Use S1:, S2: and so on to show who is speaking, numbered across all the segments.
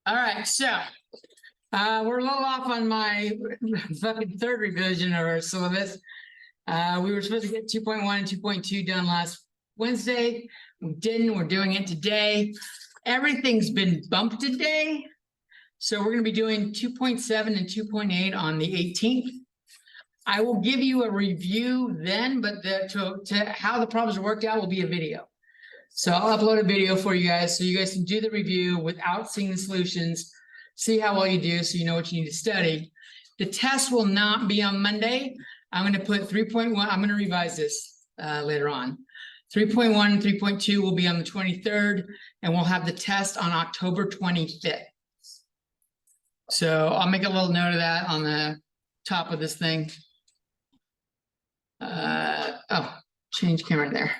S1: All right, so we're a little off on my fucking third revision of our syllabus. We were supposed to get 2.1 and 2.2 done last Wednesday. We didn't. We're doing it today. Everything's been bumped today. So we're going to be doing 2.7 and 2.8 on the 18th. I will give you a review then, but to how the problems are worked out will be a video. So I'll upload a video for you guys so you guys can do the review without seeing the solutions, see how well you do so you know what you need to study. The test will not be on Monday. I'm going to put 3.1. I'm going to revise this later on. 3.1 and 3.2 will be on the 23rd, and we'll have the test on October 25th. So I'll make a little note of that on the top of this thing. Oh, change camera there.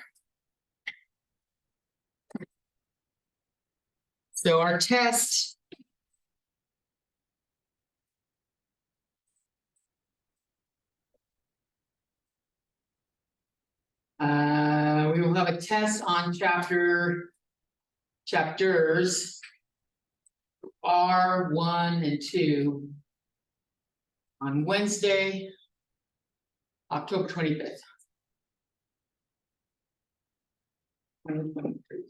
S1: So our test we will have a test on chapters R1 and 2 on Wednesday, October 25th. 2023.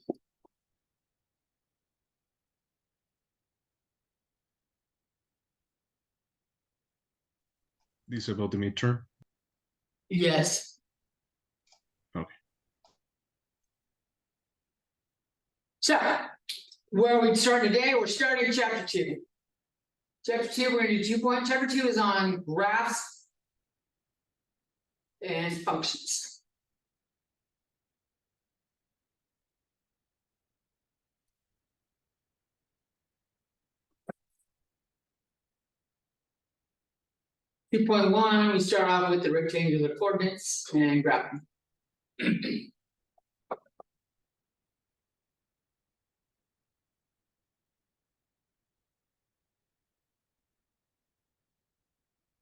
S2: This is about the midterm?
S1: Yes.
S2: Okay.
S1: So, where we start today, we're starting chapter 2. Chapter 2, we're going to do 2 points. Chapter 2 is on graphs and functions. Two point one, we start off with the rectangular coordinates and graphing.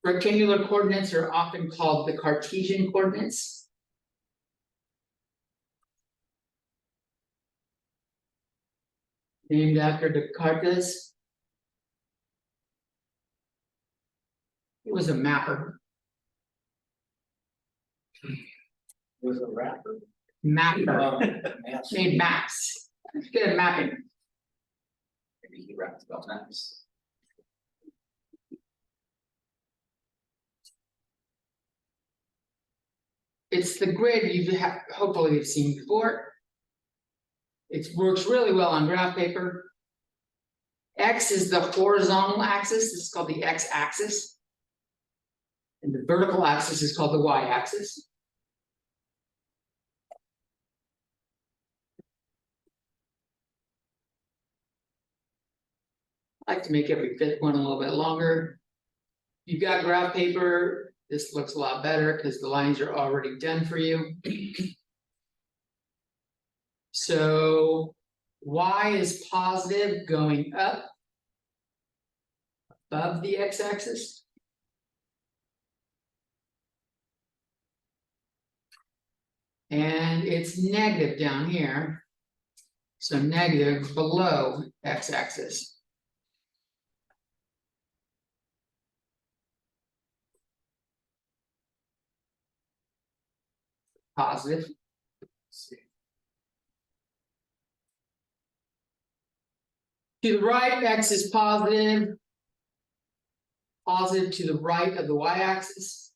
S1: Rectangular coordinates are often called the Cartesian coordinates. Named after Descartes. He was a mapper.
S3: Was a rapper.
S1: Mapper. Made maps. He's good at mapping.
S3: Maybe he rapped about maps.
S1: It's the grid hopefully you've seen before. It works really well on graph paper. X is the horizontal axis. This is called the x-axis. And the vertical axis is called the y-axis. I like to make every fifth one a little bit longer. You've got graph paper. This looks a lot better because the lines are already done for you. So y is positive going up above the x-axis. And it's negative down here. So negative below x-axis. Positive. To the right, x is positive. Positive to the right of the y-axis.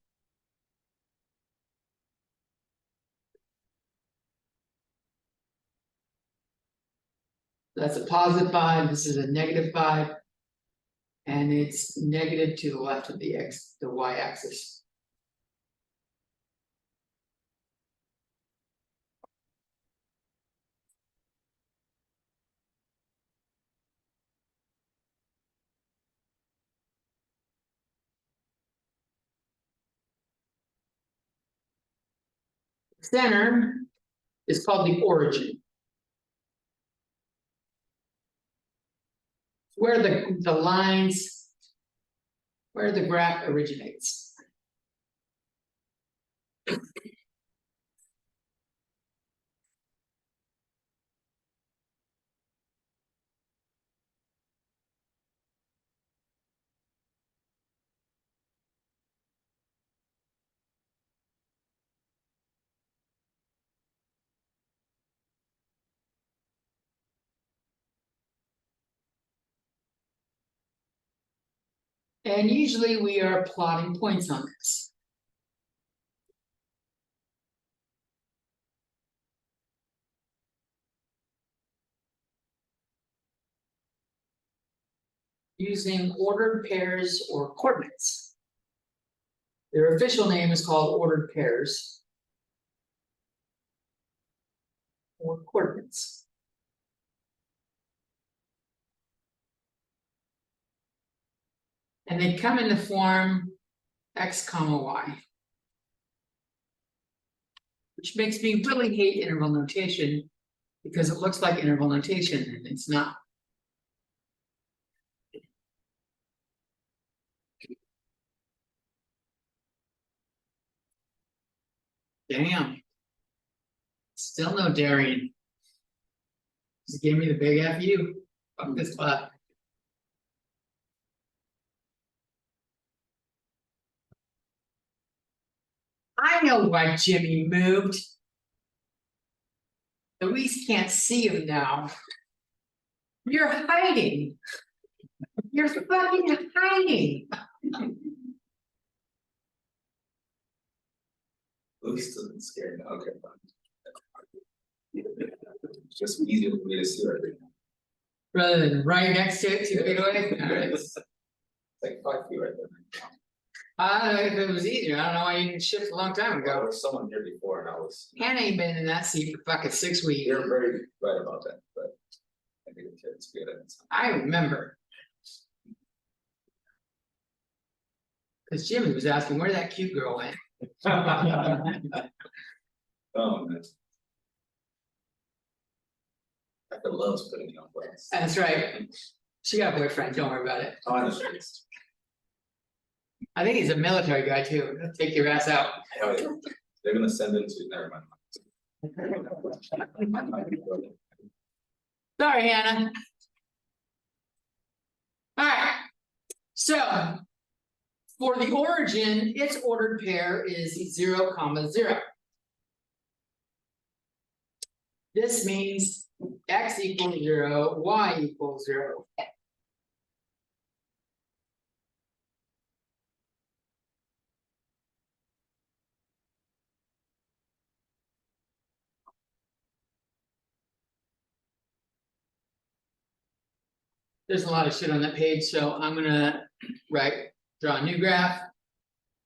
S1: That's a positive 5. This is a negative 5. And it's negative to the left of the y-axis. Center is called the origin. Where the lines, where the graph originates. And usually we are plotting points on this. Using ordered pairs or coordinates. Their official name is called ordered pairs or coordinates. And they come in the form x comma y. Which makes me really hate interval notation because it looks like interval notation and it's not. Damn. Still no Darian. Just gave me the big FU. Fuck this spot. I know why Jimmy moved. Luis can't see him now. You're hiding. You're fucking hiding.
S3: Luis doesn't scare me. Okay, fine. It's just easier for me to see right now.
S1: Rather than right next to it, 2 feet away. All right.
S3: It's like 5 feet right there.
S1: If it was easier, I don't know why you didn't shift a long time
S3: There
S1: ago.
S3: was someone here before and I was.
S1: Hannah ain't been in that seat for fucking 6 weeks.
S3: You're very right about that, but I think it's good.
S1: I remember. Cause Jimmy was asking where that cute girl went.
S3: Oh, man. I could love putting you on blast.
S1: That's right. She got a boyfriend, don't worry about it.
S3: On the streets.
S1: I think he's a military guy too. He'll take your ass out.
S3: Hell yeah. They're gonna send him to, never mind.
S1: Sorry, Hannah. Alright. So. For the origin, its ordered pair is 0, 0. This means x equals 0, y equals 0. There's a lot of shit on that page, so I'm gonna draw a new graph.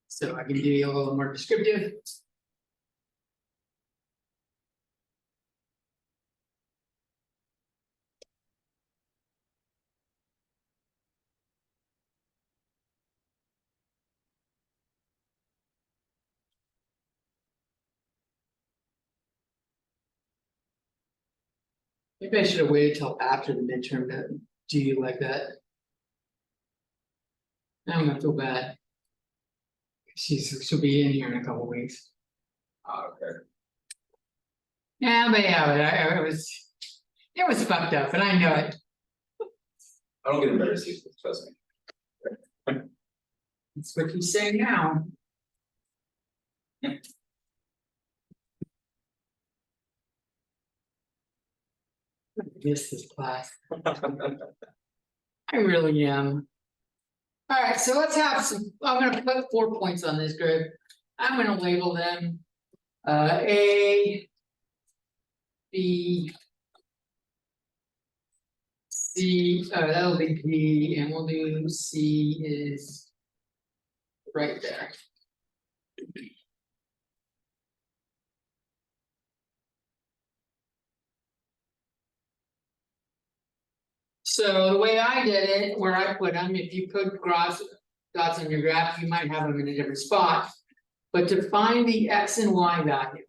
S1: So I can give you a little more descriptive. Maybe I should have waited till after the midterm to do you like that. Now I'm gonna feel bad. She'll be in here in a couple weeks.
S3: Oh, okay.
S1: But it was fucked up, and I know it.
S3: I don't get embarrassed easily, trust me.
S1: It's what you say now. I miss this class. I really am. Alright, so let's have some, I'm gonna put 4 points on this grid. I'm gonna label them A, B, C, that'll be B, and we'll do C is right there. So the way I did it, where I put them, if you put dots on your graph, you might have them in a different spot. But to find the X and Y value,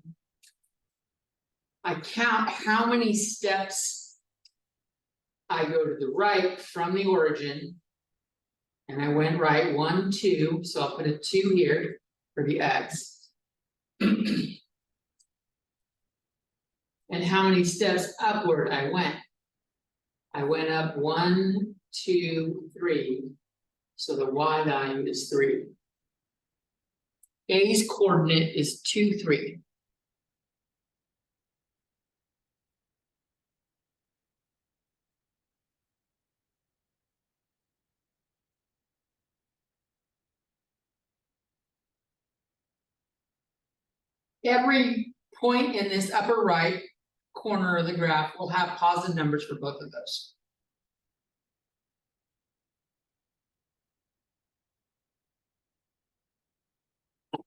S1: I count how many steps I go to the right from the origin. And I went right 1, 2, so I'll put a 2 here for the X. And how many steps upward I went. I went up 1, 2, 3. So the Y value is 3. A's coordinate is 2, 3. Every point in this upper right corner of the graph will have positive numbers for both of those.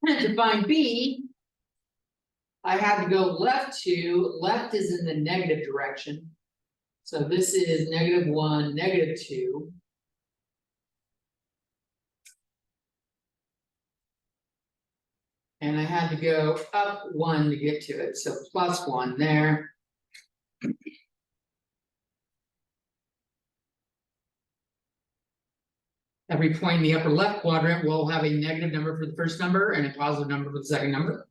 S1: To find B, I had to go left is in the negative direction. So this is -1, -2. And I had to go up 1 to get to it, so +1 there. Every point in the upper left quadrant will have a negative number for the first number and a positive number for the second number.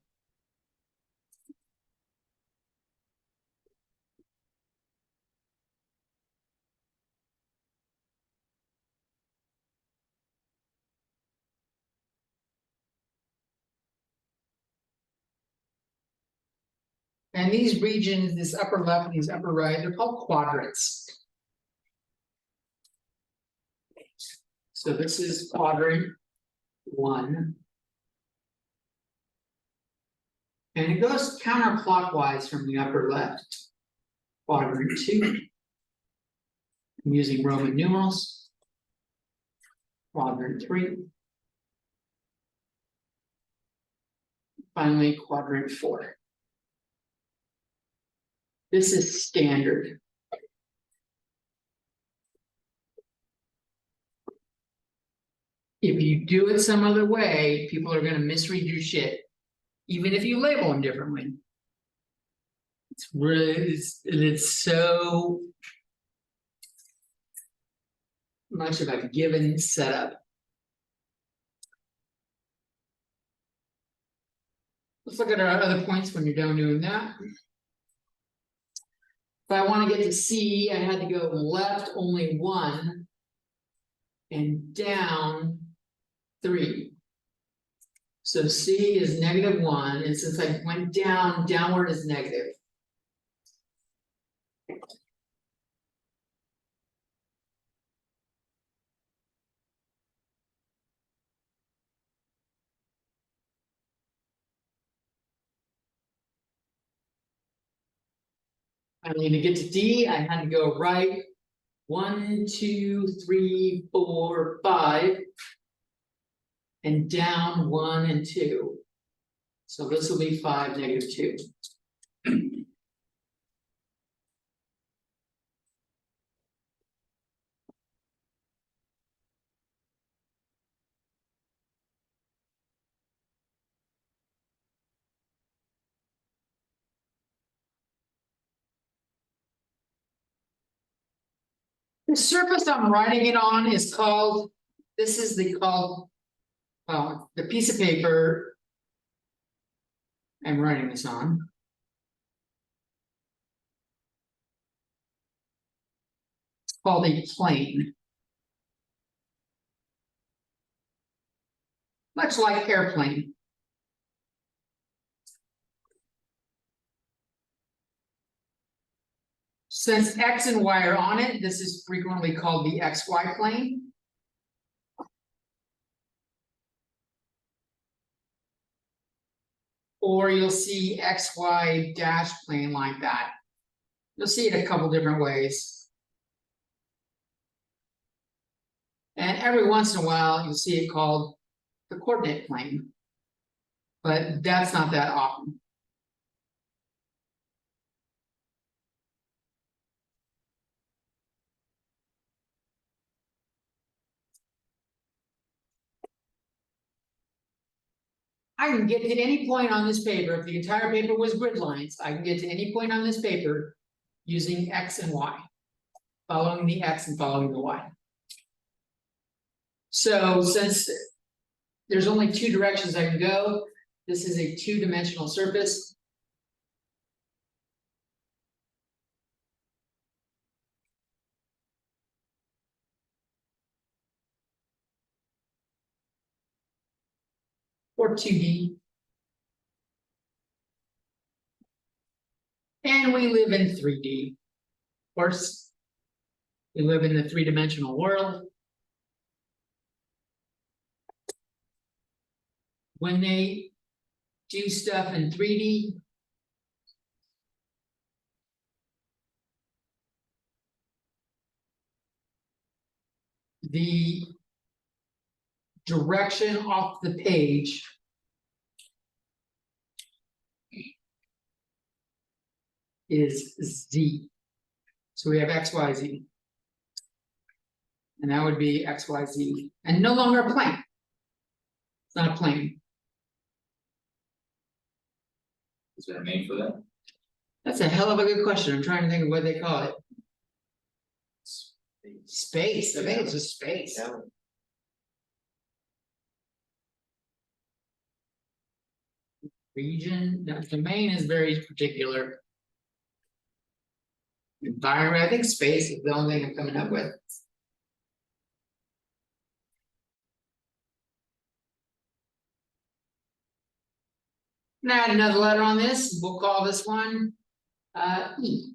S1: And these regions, this upper left and these upper right, they're called quadrants. So this is quadrant 1. And it goes counterclockwise from the upper left. Quadrant 2. I'm using Roman numerals. Quadrant 3. Finally, quadrant 4. This is standard. If you do it some other way, people are going to misread your shit, even if you label them differently. It's really, it's so much of a given setup. Let's look at our other points when you're done doing that. If I want to get to C, I had to go left only 1 and down 3. So C is -1, and since I went down, downward is negative. I need to get to D, I had to go right 1, 2, 3, 4, 5. And down 1 and 2. So this will be 5, -2. The surface I'm writing it on is called, this is the piece of paper I'm writing this on. It's called a plane. Much like airplane. Since X and Y are on it, this is frequently called the XY plane. Or you'll see XY dash plane like that. You'll see it a couple different ways. And every once in a while, you'll see it called the coordinate plane. But that's not that often. I can get to any point on this paper. If the entire paper was grid lines, I can get to any point on this paper using X and Y, following the X and following the Y. So since there's only 2 directions I can go, this is a 2-dimensional surface. Or 2D. And we live in 3D. Of course, we live in the 3-dimensional world. When they do stuff in 3D. The direction off the page is Z. So we have X, Y, Z. And that would be X, Y, Z, and no longer a plane. It's not a plane.
S3: Is there a name for that?
S1: That's a hell of a good question. I'm trying to think of what they call it. Space. I think it's just space.
S3: Yeah.
S1: Region, the domain is very particular. Environment, I think space is the only thing I'm coming up with. Now add another letter on this, we'll call this one E.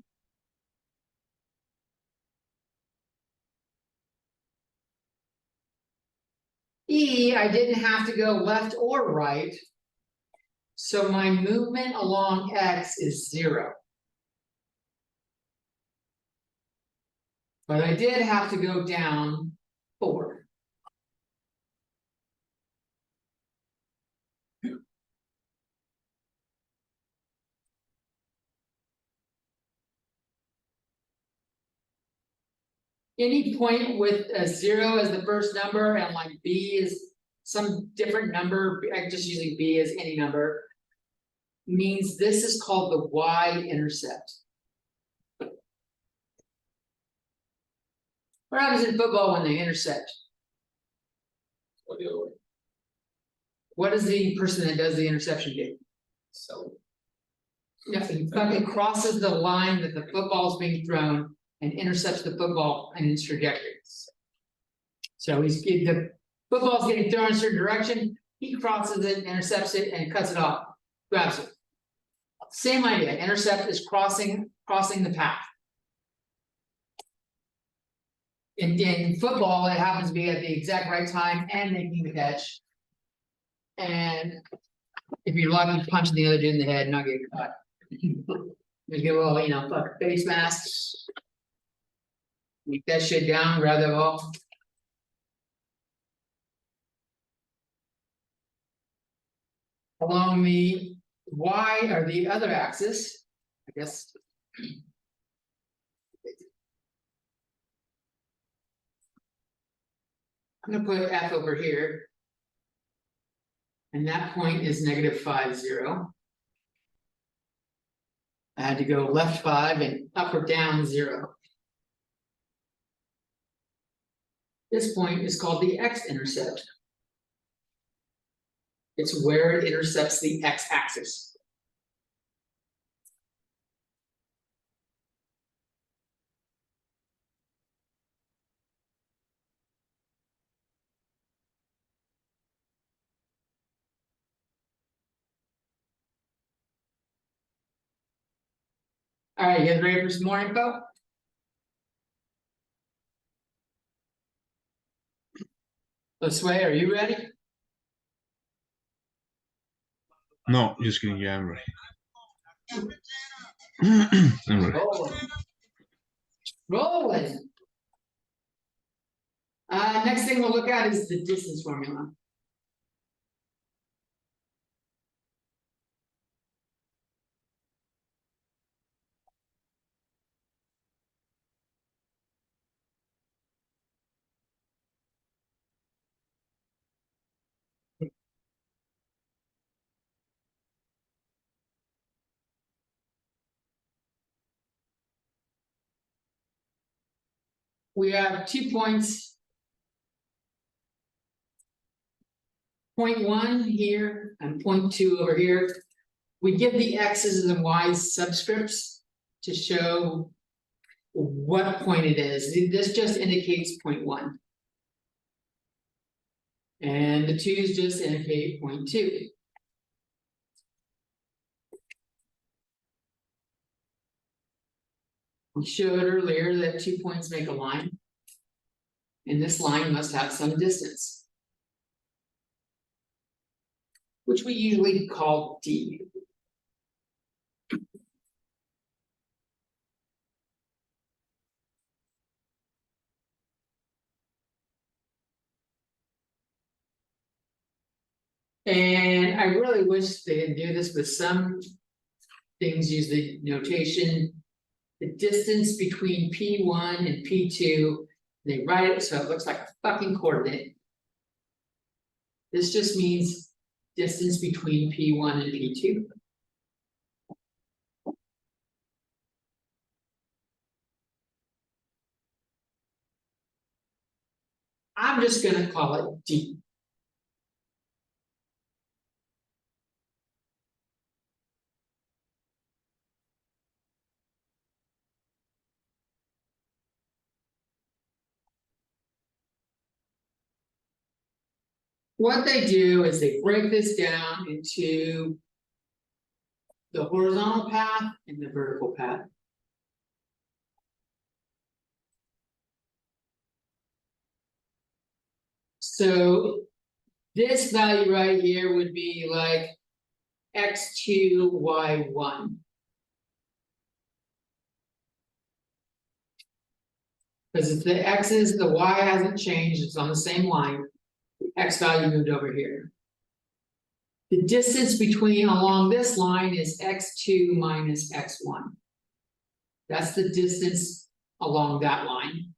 S1: E, I didn't have to go left or right. So my movement along X is 0. But I did have to go down 4. Any point with a 0 as the first number and like B is some different number, I'm just using B as any number, means this is called the y-intercept. What happens in football when they intercept?
S3: Or the other way?
S1: What does the person that does the interception do?
S3: So.
S1: Yeah, he fucking crosses the line that the football is being thrown and intercepts the football in its trajectory. So the football's getting thrown in a certain direction, he crosses it, intercepts it, and cuts it off, grabs it. Same idea, intercept is crossing the path. In football, it happens to be at the exact right time and making the catch. And if you're lucky, punching the other dude in the head and not getting caught. Just get a little, fuck face mask. Keep that shit down, grab that ball. Along the Y or the other axis, I guess. I'm gonna put F over here. And that point is -5, 0. I had to go left 5 and up or down 0. This point is called the x-intercept. It's where it intercepts the x-axis. All right, you guys ready for some more info? Sway, are you ready?
S2: No, just kidding. Yeah, I'm ready. I'm ready.
S1: Rolling. Next thing we'll look at is the distance formula. We have 2 points. Point 1 here and point 2 over here. We give the x's and y's subscripts to show what point it is. This just indicates point 1. And the 2's just indicate point 2. We showed earlier that 2 points make a line. And this line must have some distance. which we usually call D. And I really wish they didn't do this, but some things use the notation. The distance between P1 and P2, they write it so it looks like a fucking coordinate. This just means distance between P1 and P2. I'm just gonna call it D. What they do is they break this down into the horizontal path and the vertical path. So this value right here would be like x2, y1. Because if the x's, the y hasn't changed, it's on the same line. The x value moved over here. The distance between along this line is x2 minus x1. That's the distance along that line.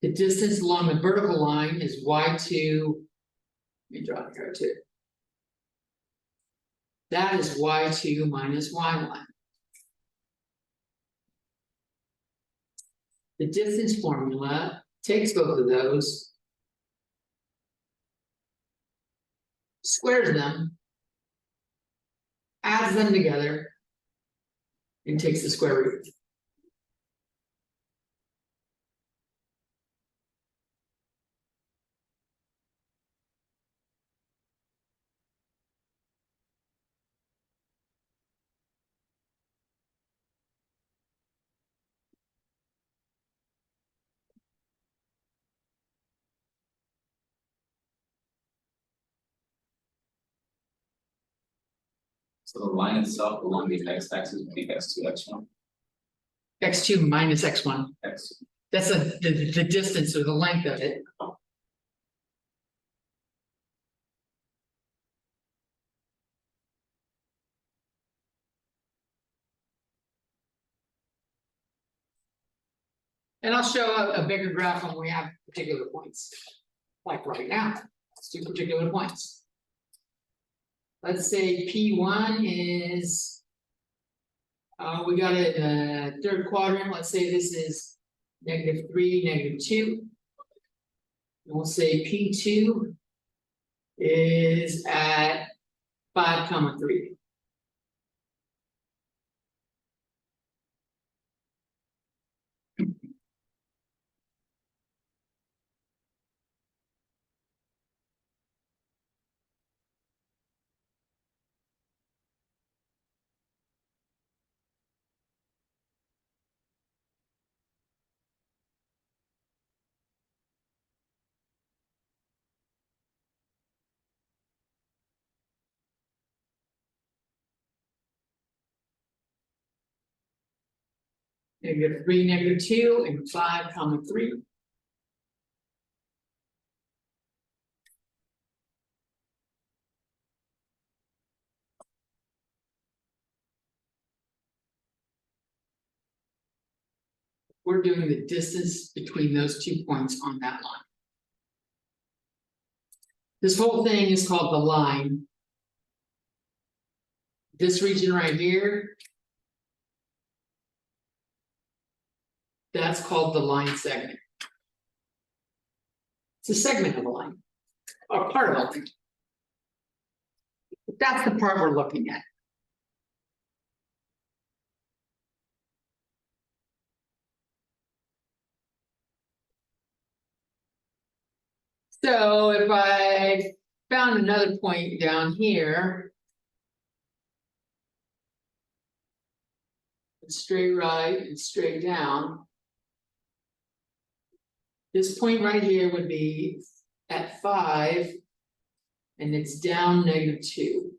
S1: The distance along the vertical line is y2. Let me draw it here too. That is y2 minus y1. The distance formula takes both of those, squares them, adds them together, and takes the square root.
S3: So the line itself along the x-axis would be x2, x1,
S1: x2 minus x1.
S3: x.
S1: That's the distance or the length of it. And I'll show a bigger graph when we have particular points. Like right now, let's do particular points. Let's say P1 is, we got a third quadrant. Let's say this is -3, -2. And we'll say P2 is at 5, 3. -3, -2, and 5, 3. We're doing the distance between those 2 points on that line. This whole thing is called the line. This region right here, that's called the line segment. It's a segment of a line, or part of a line. But that's the part we're looking at. So if I found another point down here, straight right and straight down, this point right here would be at 5, And it's down -2.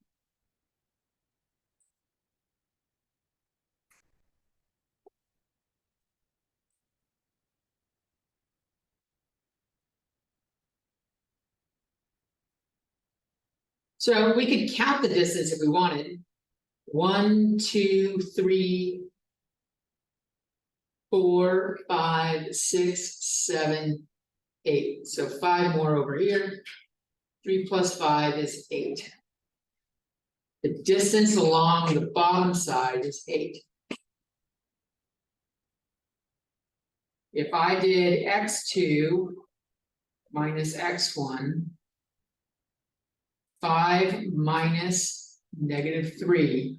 S1: So we could count the distance if we wanted. 1, 2, 3, 4, 5, 6, 7, 8. So 5 more over here. 3 plus 5 is 8. The distance along the bottom side is 8. If I did x2 minus x1, 5 minus -3,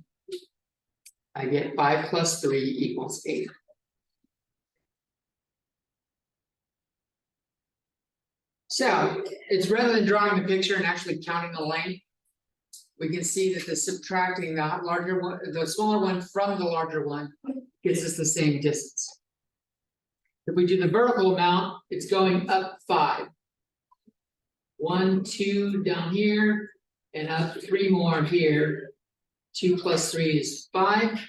S1: I get 5 plus 3 equals 8. So it's rather than drawing the picture and actually counting the length, we can see that the subtracting the larger one, the smaller one from the larger one gives us the same distance. If we do the vertical amount, it's going up 5. 1, 2 down here, and up 3 more here. 2 plus 3 is 5.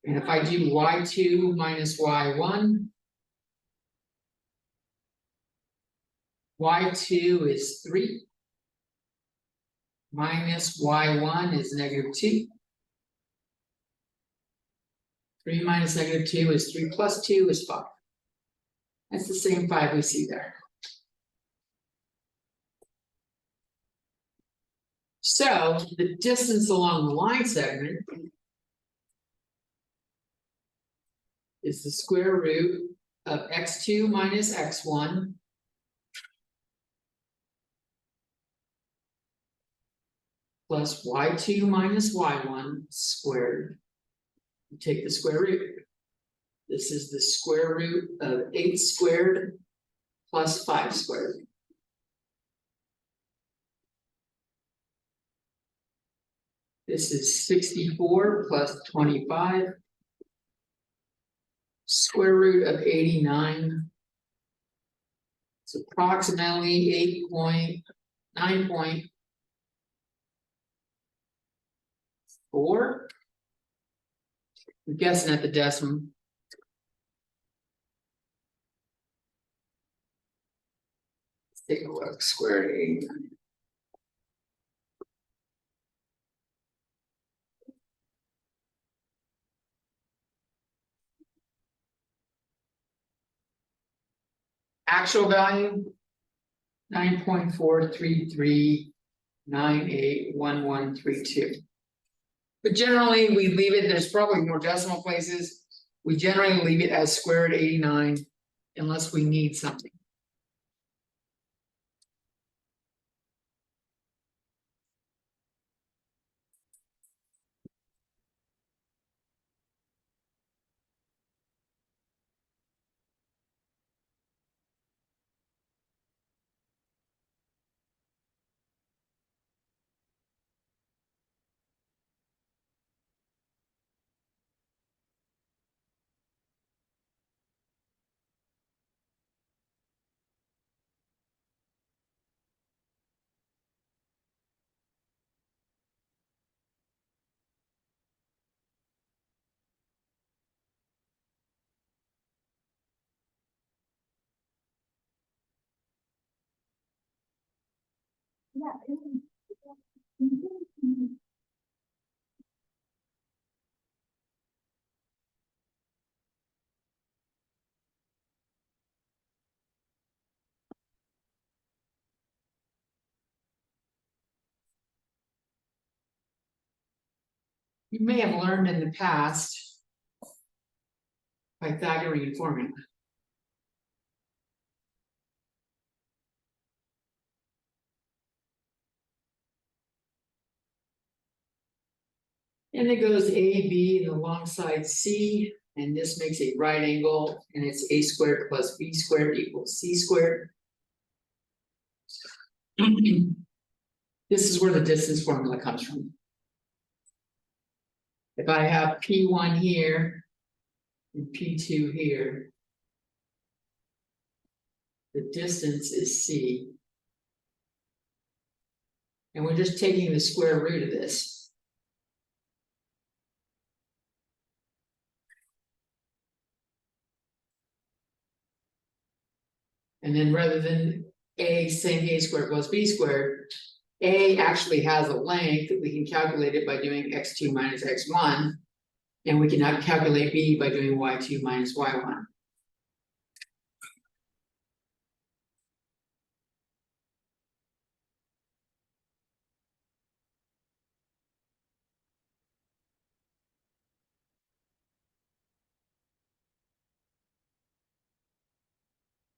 S1: And if I do y2 minus y1, y2 is 3. Minus y1 is -2. 3 minus -2 is 3 plus 2 is 5. That's the same 5 we see there. So the distance along the line segment is the square root of x2 minus x1 plus y2 minus y1 squared. You take the square root. This is the square root of 8 squared plus 5 squared. This is 64 plus 25. Square root of 89. It's approximately 8.9.4. I'm guessing at the decimal. Let's take a look. Square root of 89. Actual value 9.433981132. But generally we leave it, there's probably more decimal places. We generally leave it as square root 89 unless we need something. You may have learned in the past Pythagorean formula. And it goes A, B, and alongside C, and this makes a right angle, and it's A squared plus B squared equals C squared. This is where the distance formula comes from. If I have P1 here and P2 here, the distance is C. And we're just taking the square root of this. And then rather than a saying a squared plus b squared, a actually has a length that we can calculate it by doing x2 minus x1. And we can now calculate b by doing y2 minus y1.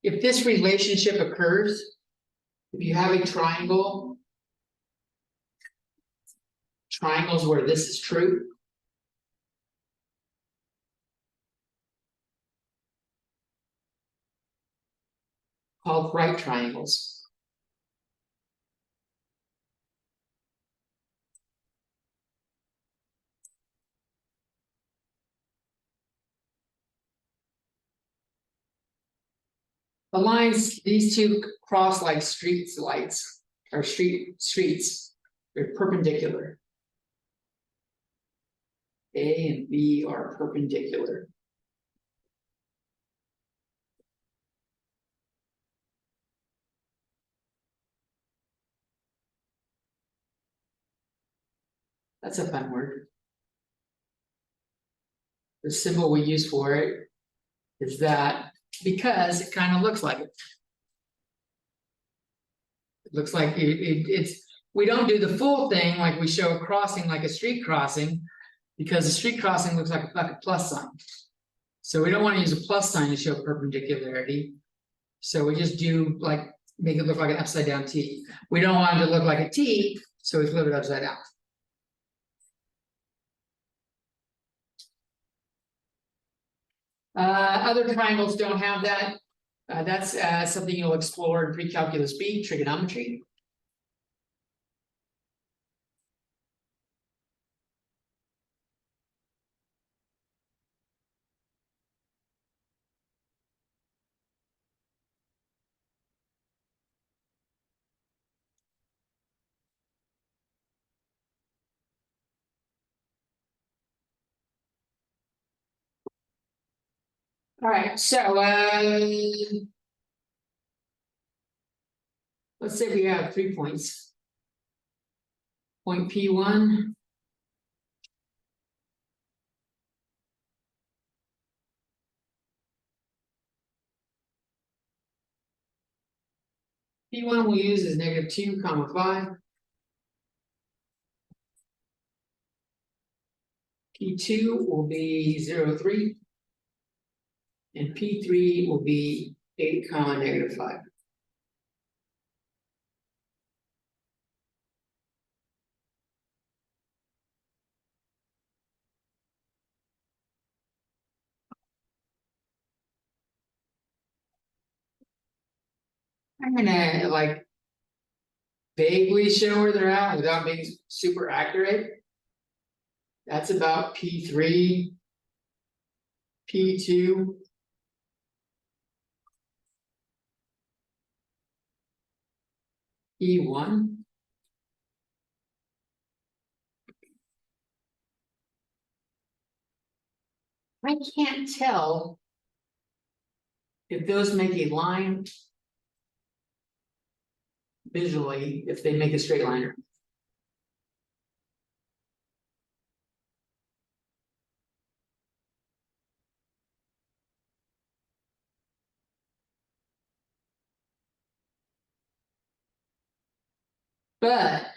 S1: If this relationship occurs, if you have a triangle, triangles where this is true, called right triangles. The lines, these two cross like streets lights, or streets, they're perpendicular. A and B are perpendicular. That's a fun word. The symbol we use for it is that, because it kind of looks like it. It looks like it's, we don't do the full thing like we show a crossing, like a street crossing, because the street crossing looks like a plus sign. So we don't want to use a plus sign to show perpendicularity. So we just do like, make it look like an upside down T. We don't want it to look like a T, so we flip it upside down. Other triangles don't have that. That's something you'll explore in pre-calculus B, trigonometry. All right, so let's say we have 3 points. Point P1. P1 we'll use is -2, 5. P2 will be 0, 3. And P3 will be 8, -5. I'm gonna like vaguely show where they're at without being super accurate. That's about P3, P2. P1. I can't tell if those make a line visually, if they make a straight line. But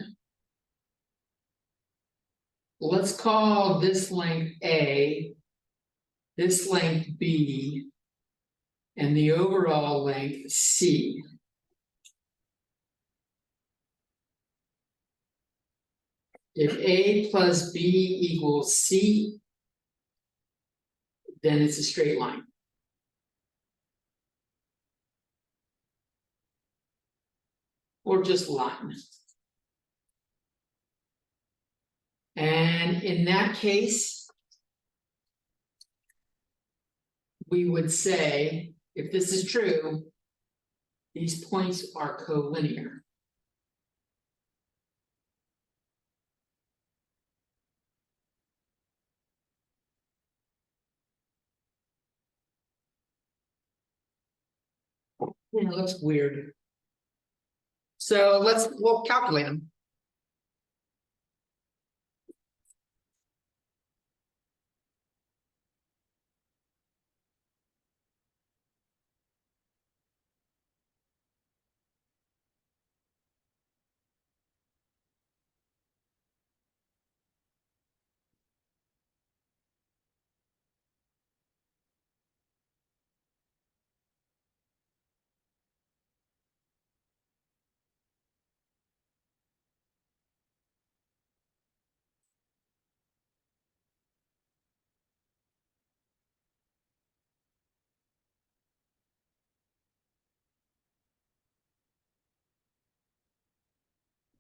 S1: let's call this length A, this length B, and the overall length C. If A plus B equals C, then it's a straight line. Or just line. And in that case, we would say, if this is true, these points are collinear. Yeah, it looks weird. So we'll calculate them.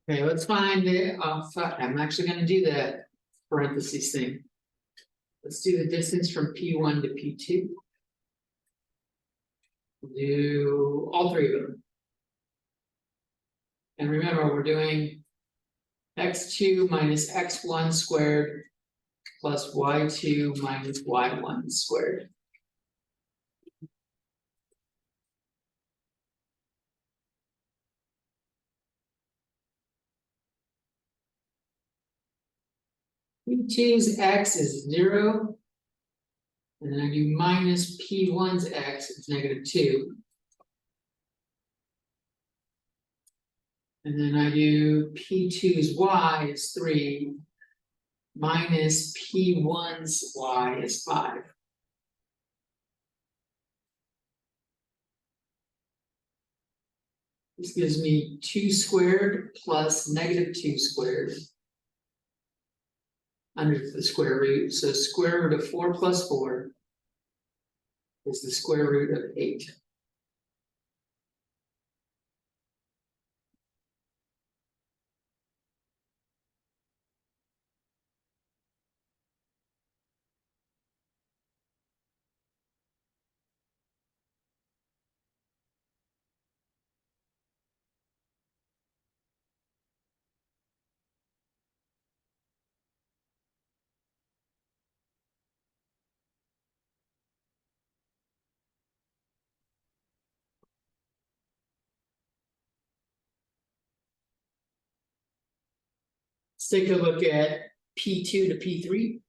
S1: Okay, let's find the, I'm actually gonna do that parentheses thing. Let's do the distance from P1 to P2. Do all three of them. And remember, we're doing x2 minus x1 squared plus y2 minus y1 squared. P2's x is 0. And then I do minus P1's x is -2. And then I do P2's y is 3. Minus P1's y is 5. This gives me 2 squared plus -2 squared under the square root. So square root of 4 plus 4 is the square root of 8. Let's take a look at P2 to P3.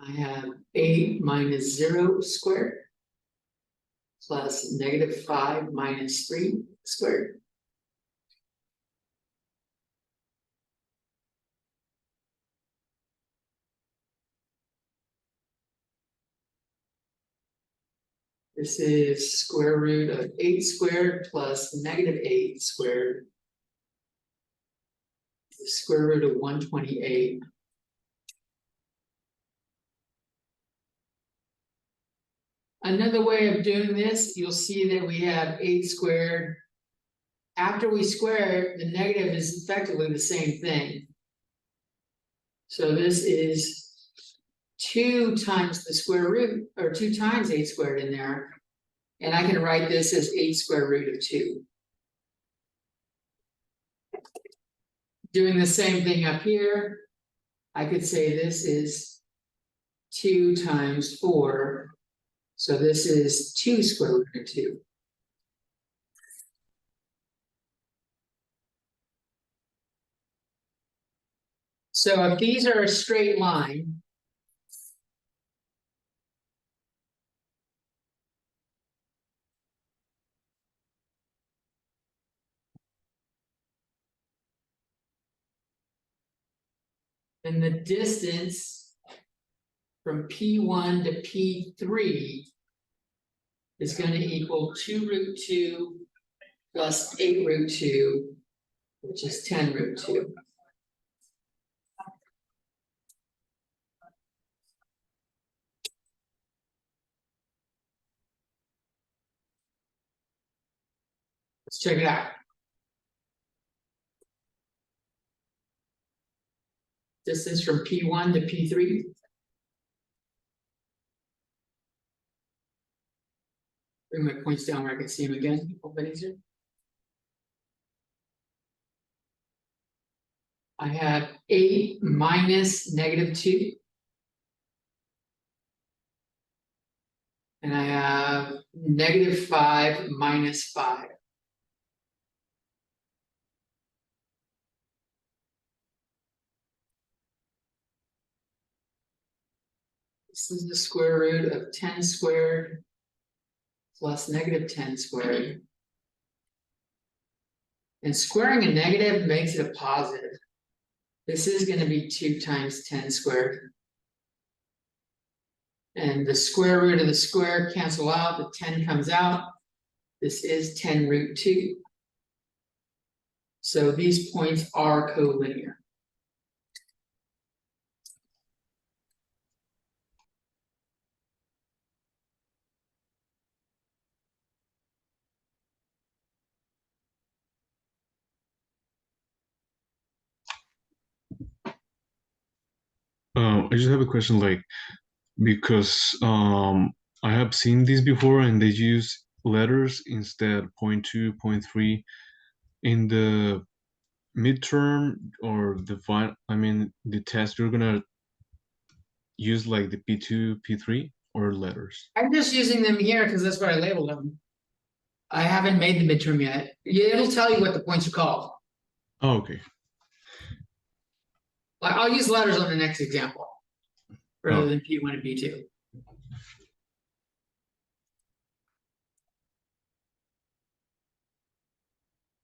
S1: I have 8 minus 0 squared plus -5 minus 3 squared. This is square root of 8 squared plus -8 squared. The square root of 128. Another way of doing this, you'll see that we have 8 squared. After we square it, the negative is effectively the same thing. So this is 2 times the square root, or 2 times 8 squared in there. And I can write this as 8 square root of 2. Doing the same thing up here, I could say this is 2 times 4. So this is 2 square root of 2. So if these are a straight line, then the distance from P1 to P3 is going to equal 2 root 2 plus 8 root 2, which is 10 root 2. Let's check it out. Distance from P1 to P3. Bring my points down where I can see them again. A little bit easier. I have 8 minus -2. And I have -5 minus 5. This is the square root of 10 squared plus -10 squared. And squaring a negative makes it a positive. This is going to be 2 times 10 squared. And the square root of the square cancel out, the 10 comes out. This is 10 root 2. So these points are collinear.
S2: I just have a question, like, because I have seen this before and they use letters instead 0.2, 0.3 in the midterm or the test you're gonna use like the P2, P3 or letters.
S1: I'm just using them here because that's what I labeled them. I haven't made the midterm yet. Yeah, it'll tell you what the points are called.
S2: Oh, okay.
S1: Like, I'll use letters on the next example rather
S2: Oh.
S1: than P1 and P2.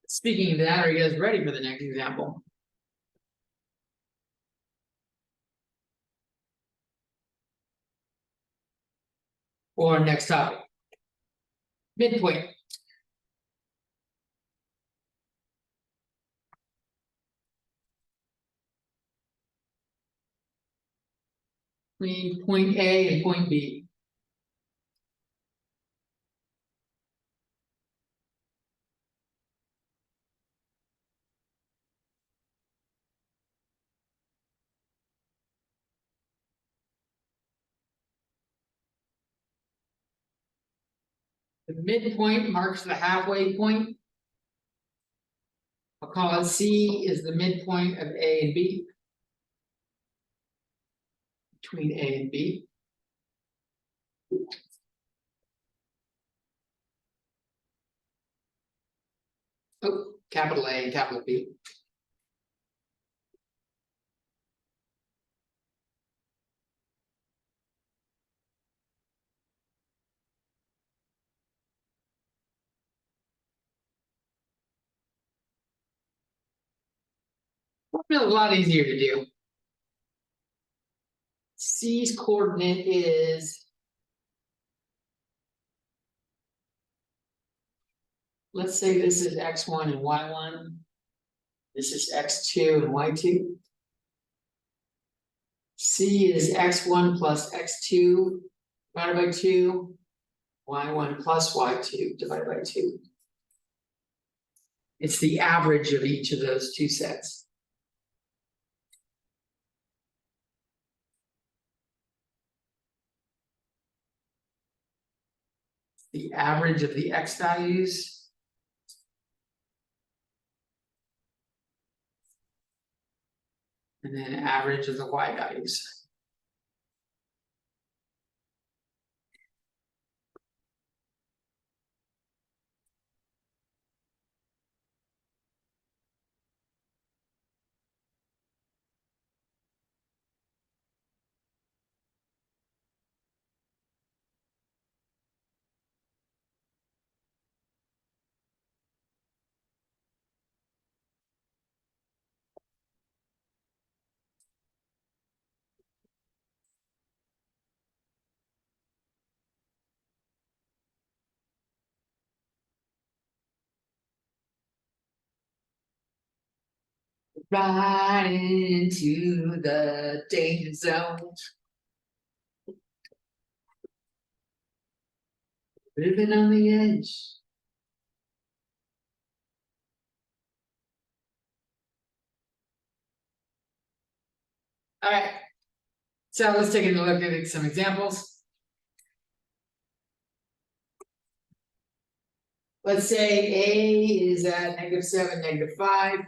S1: Speaking of that, are you guys ready for the next example? Or next topic? Midpoint. Between point A and point B. The midpoint marks the halfway point. I'll call it C is the midpoint of A and B. Between A and B. Oh, capital A and capital B. A lot easier to do. C's coordinate is, let's say this is x1 and y1. This is x2 and y2. C is x1 plus x2 divided by 2, y1 plus y2 divided by 2. It's the average of each of those two sets. The average of the x values. And then average of the y values. Right into the danger zone. Living on the edge. All right. So let's take a look at some examples. Let's say A is at -7, -5.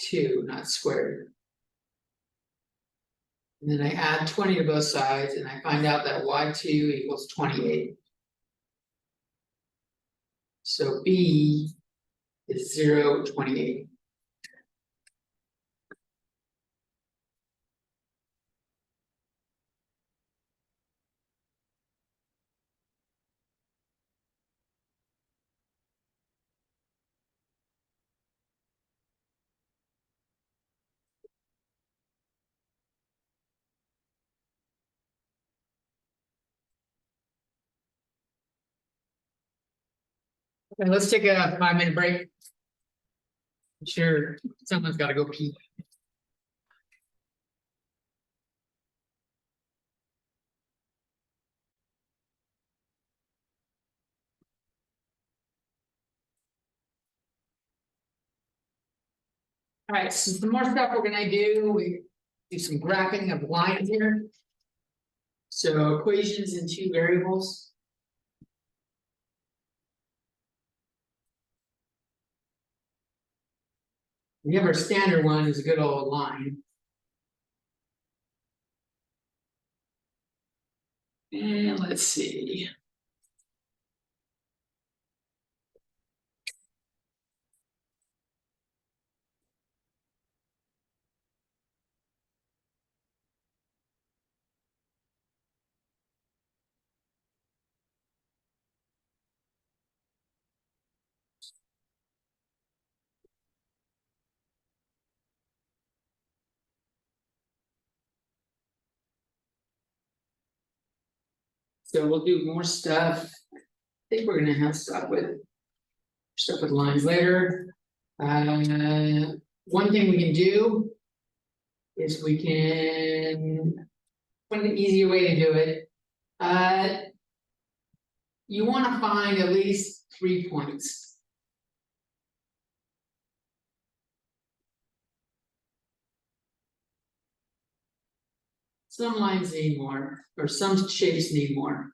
S1: 2, not squared. And then I add 20 to both sides and I find out that y2 equals 28. So B is 0, 28. Okay, let's take a 5-minute break. I'm sure someone's got to go pee. All right, so some more stuff we're gonna do. We do some graphing of lines here. So equations in 2 variables. We have our standard one is a good old line. And let's see. So we'll do more stuff. I think we're gonna have stuff with lines later. One thing we can do is we can, one easier way to do it. You want to find at least 3 points. Some lines need more, or some shapes need more.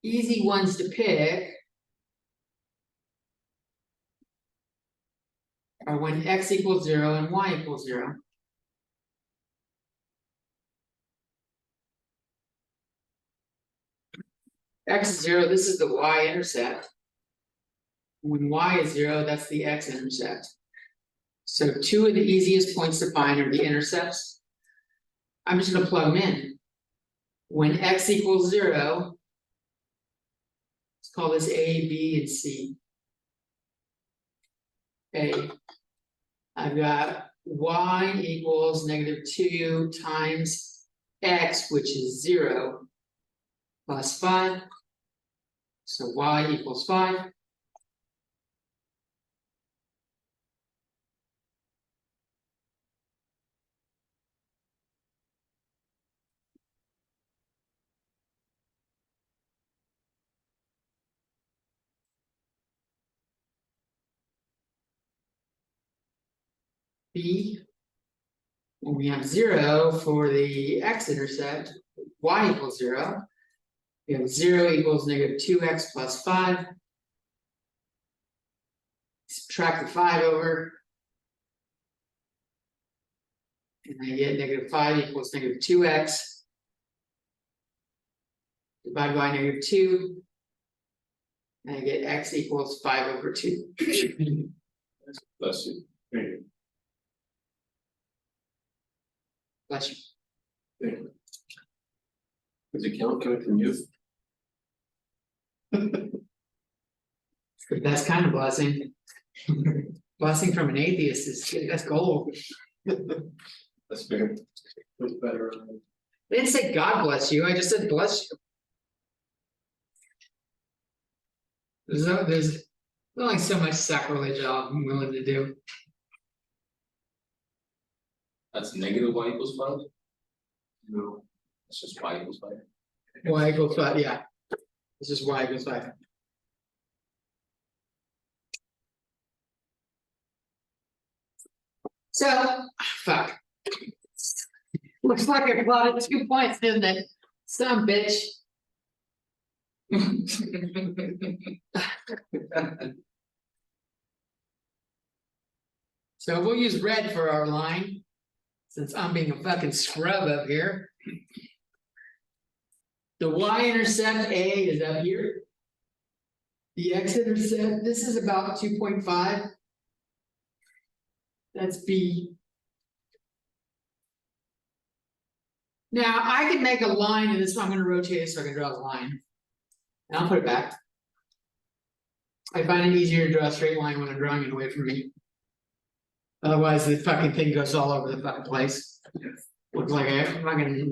S1: Easy ones to pick are when x equals 0 and y equals 0. X is 0, this is the y-intercept. When y is 0, that's the x-intercept. So 2 of the easiest points to find are the intercepts. I'm just going to plug them in. When x equals 0, let's call this A, B, and C. A. I've got y equals -2 times x, which is 0, plus 5. So y equals 5. B, when we have 0 for the x-intercept, y equals 0. We have 0 equals -2x plus 5. Subtract the 5 over. And I get -5 equals -2x. Divide by -2. And I get x equals 5 over 2.
S3: Bless you. Thank you.
S1: Bless you.
S3: Thank you. Does it count coming from you?
S1: That's kind of blessing. Blessing from an atheist that's gold.
S3: That's fair. That's better.
S1: I didn't say God bless you, I just said bless you. There's only so much sacrilege I'm willing to do.
S3: That's negative y equals 5? No, it's just y equals 5.
S1: Y equals 5, yeah. This is y equals 5. So, fuck. Looks like I plotted 2 points, didn't it? Some bitch. So we'll use red for our line, since I'm being a fucking scrub up here. The y-intercept A is up here. The x-intercept, this is about 2.5. That's B. Now, I can make a line in this, I'm gonna rotate it so I can draw the line. And I'll put it back. I find it easier to draw a straight line when I'm drawing it away from me. Otherwise, the fucking thing goes all over the fucking place. Looks like I'm not gonna,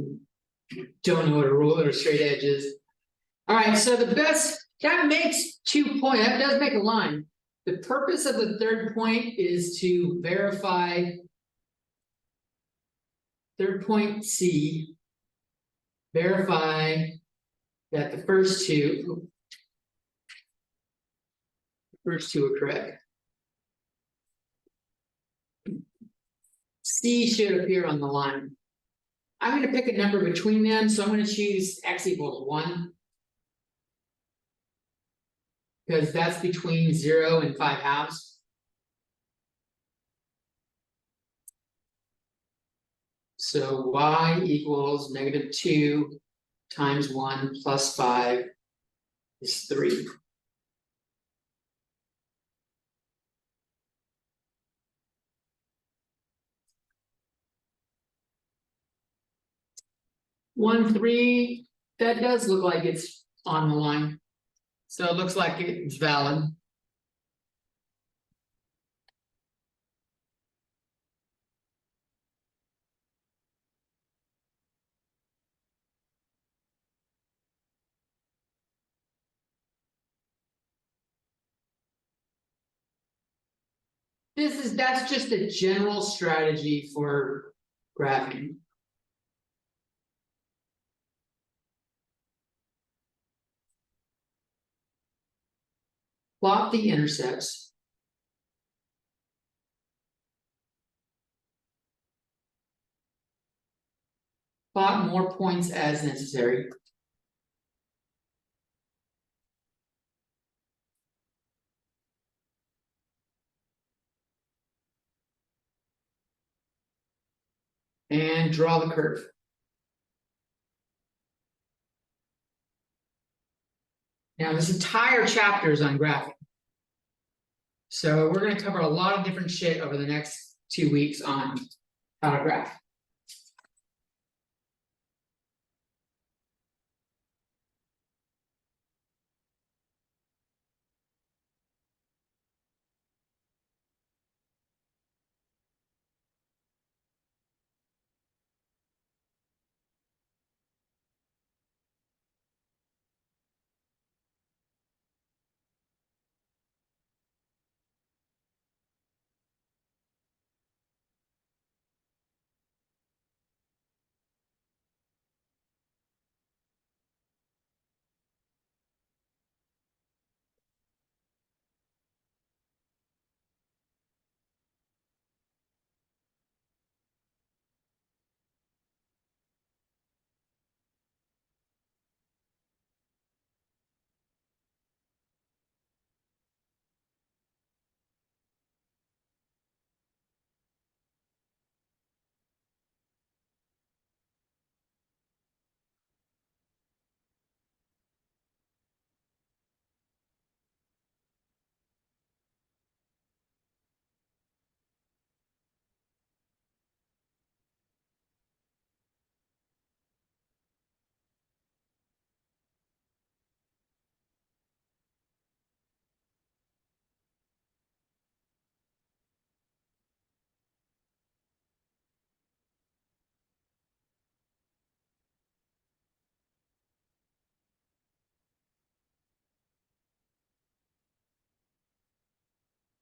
S1: don't know what a ruler or straight edge is. All right, so the best, that makes 2 points, that does make a line. The purpose of the third point is to verify. Third point C. Verify that the first two are correct. C should appear on the line. I'm going to pick a number between them, so I'm going to choose x equals 1. Because that's between 0 and 5/2. So y equals -2 times 1 plus 5 is 3. One, 3, that does look like it's on the line. So it looks like it's valid. That's just a general strategy for graphing. Plot the intercepts. Plot more points as necessary. And draw the curve. Now, this entire chapter is on graphing. So we're going to cover a lot of different shit over the next 2 weeks on how to graph.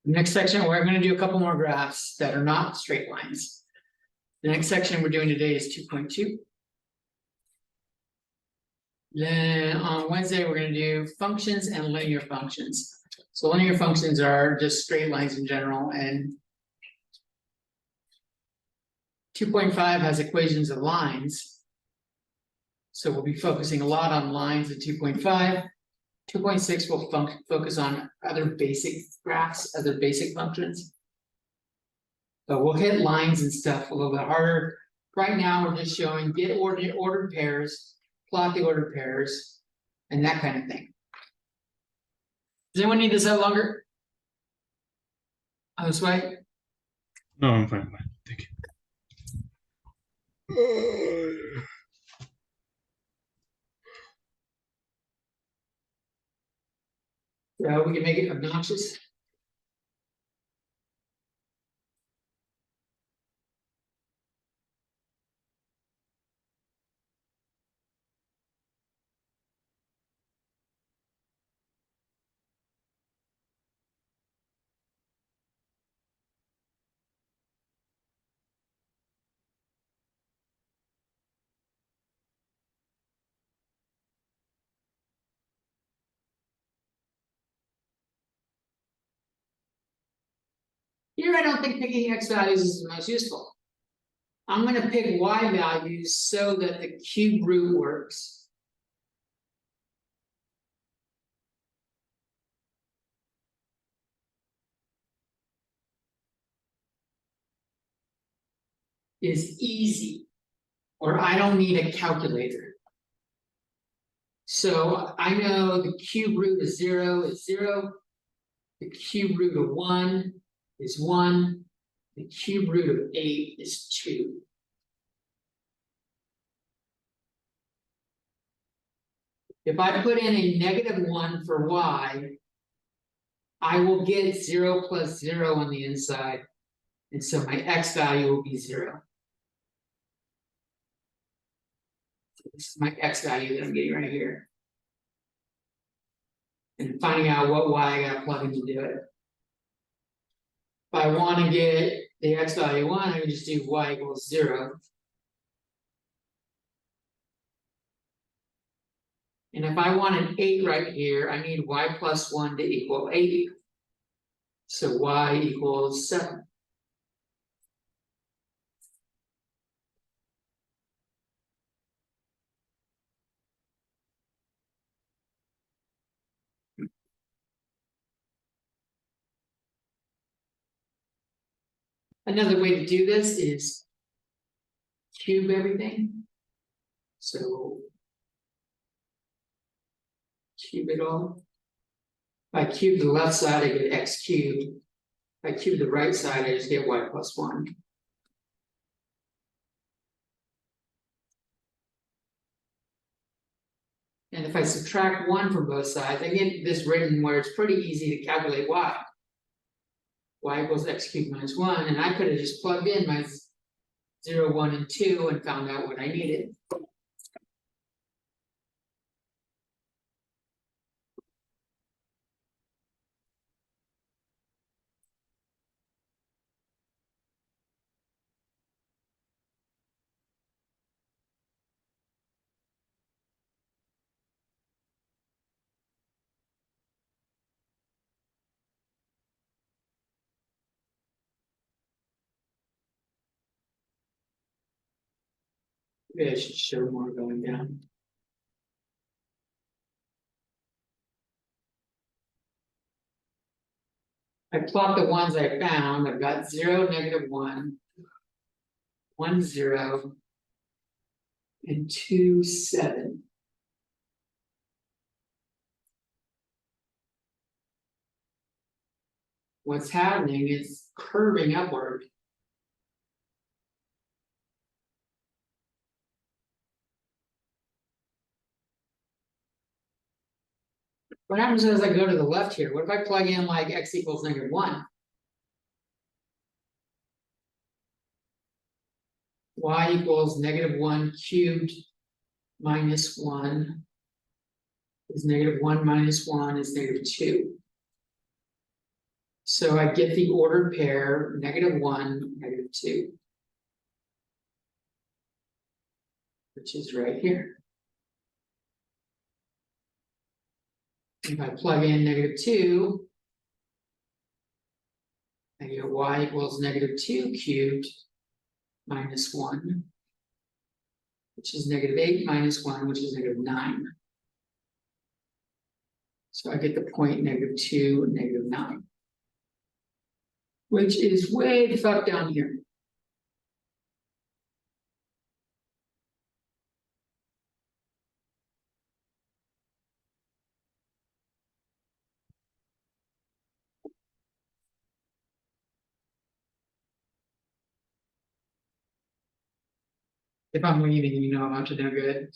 S1: Next section, we're going to do a couple more graphs that are not straight lines. The next section we're doing today is 2.2. Then on Wednesday, we're going to do functions and linear functions. So linear functions are just straight lines in general, and 2.5 has equations of lines. So we'll be focusing a lot on lines in 2.5. 2.6 will focus on other basic graphs, other basic functions. But we'll hit lines and stuff a little bit harder. Right now, we're just showing get ordered pairs, plot the ordered pairs, and that kind of thing. Does anyone need this out longer? Oh, this way?
S2: No, I'm fine. Thank you.
S1: So we can make it obnoxious. Here, I don't think picking x values is the most useful. I'm gonna pick y values so that the cube root works. Is easy, or I don't need a calculator. So I know the cube root of 0 is 0. The cube root of 1 is 1. The cube root of 8 is 2. If I put in a -1 for y, I will get 0 plus 0 on the inside. And so my x value will be 0. So this is my x value that I'm getting right here. And finding out what y I gotta plug in to do it. If I want to get the x value 1, I can just do y equals 0. And if I want an 8 right here, I need y plus 1 to equal 8. So y equals 7. Another way to do this is cube everything. So cube it all. If I cube the left side, I get x cubed. If I cube the right side, I just get y plus 1. And if I subtract 1 from both sides, I get this written where it's pretty easy to calculate y. Y equals x cubed minus 1, and I could have just plugged in my 0, 1, and 2 and found out what I needed. Maybe I should show more going down. I plot the ones I found. I've got 0, -1, 1, 0, and 2, 7. What's happening is curving upward. What happens as I go to the left here? What if I plug in like x equals -1? Y equals -1 cubed minus 1 is -1 minus 1 is -2. So I get the ordered pair -1, -2. Which is right here. If I plug in -2, I get y equals -2 cubed minus 1, which is -8 minus 1, which is -9. So I get the point -2, -9. Which is way the fuck down here. If I'm leaving, you know I'm up to no good.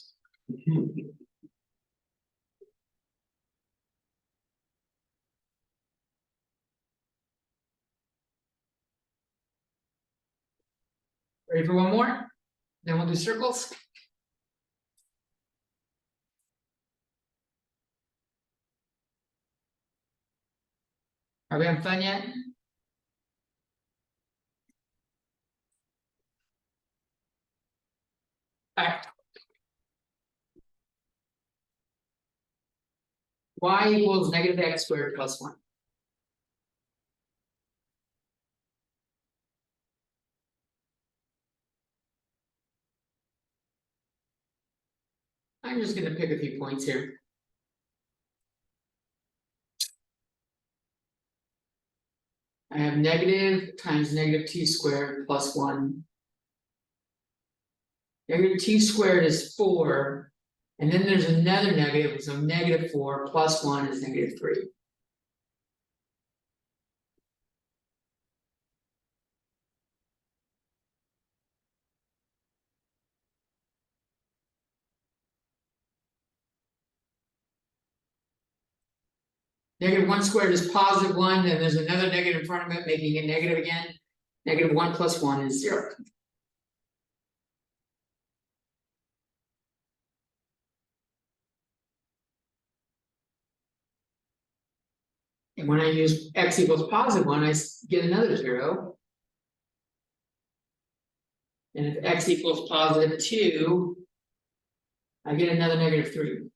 S1: Ready for one more? Then we'll do circles. Are we having fun yet? Alright. Y equals -x squared plus 1. I'm just gonna pick a few points here. I have negative times -t squared plus 1. -t squared is 4. And then there's another negative, so -4 plus 1 is -3. -1 squared is +1, then there's another negative in front of it, making it negative again. -1 plus 1 is 0. And when I use x equals +1, I get another 0. And if x equals +2, I get another -3.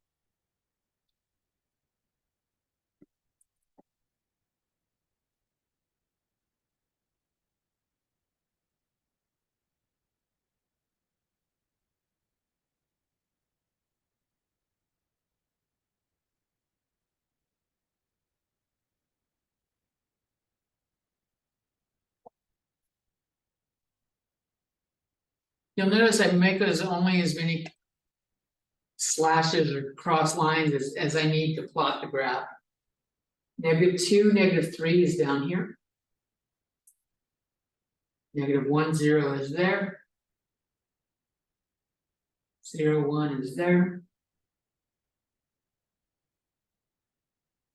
S1: You'll notice I make those only as many slashes or cross lines as I need to plot the graph. -2, -3 is down here. -1, 0 is there. 0, 1 is there.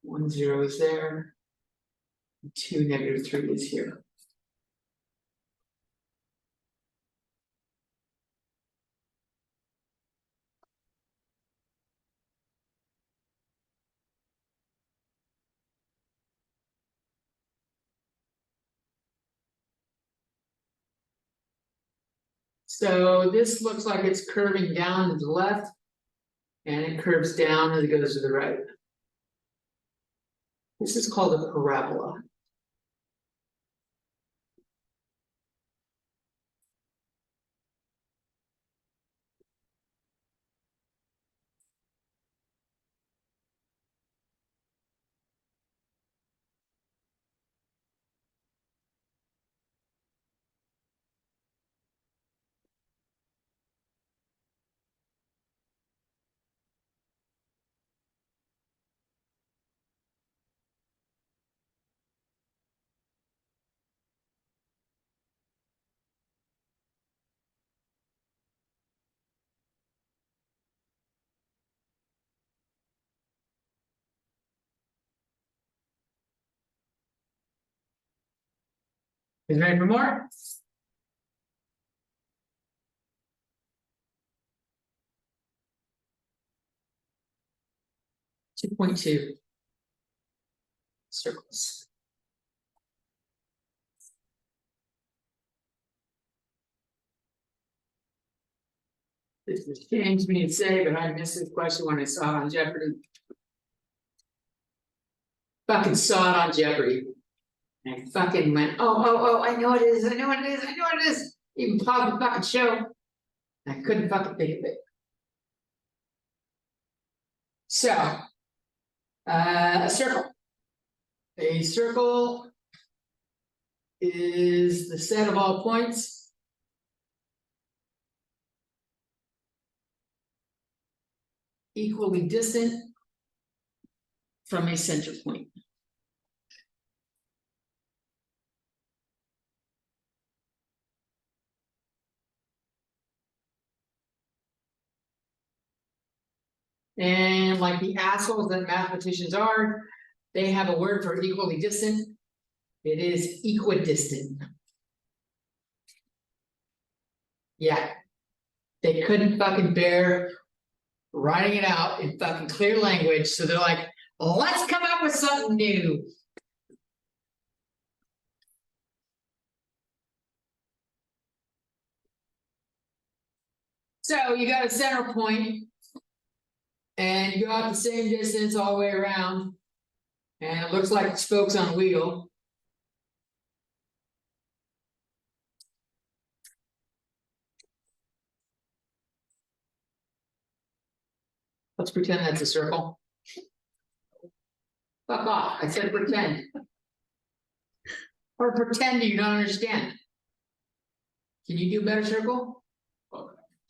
S1: 1, 0 is there. 2, -3 is here. So this looks like it's curving down to the left. And it curves down as it goes to the right. This is called a parabola. Is ready for more? Two point two circles. This is changed me to say, but I missed this question when I saw it on Jeopardy. Fucking saw it on Jeopardy. And I fucking went, oh, I know what it is, I know what it is, I know what it is. Even paused the fucking show. I couldn't fucking think of it. So, A circle. A circle is the set of all points equally distant from a center point. And like the assholes that mathematicians are, they have a word for equally distant. It is equidistant. Yeah. They couldn't fucking bear writing it out in fucking clear language, so they're like, let's come up with something new. So you got a center point, and you go out the same distance all the way around, and it looks like spokes on a wheel. Let's pretend that's a circle. Fuck off, I said pretend. Or pretend you don't understand. Can you do a better circle?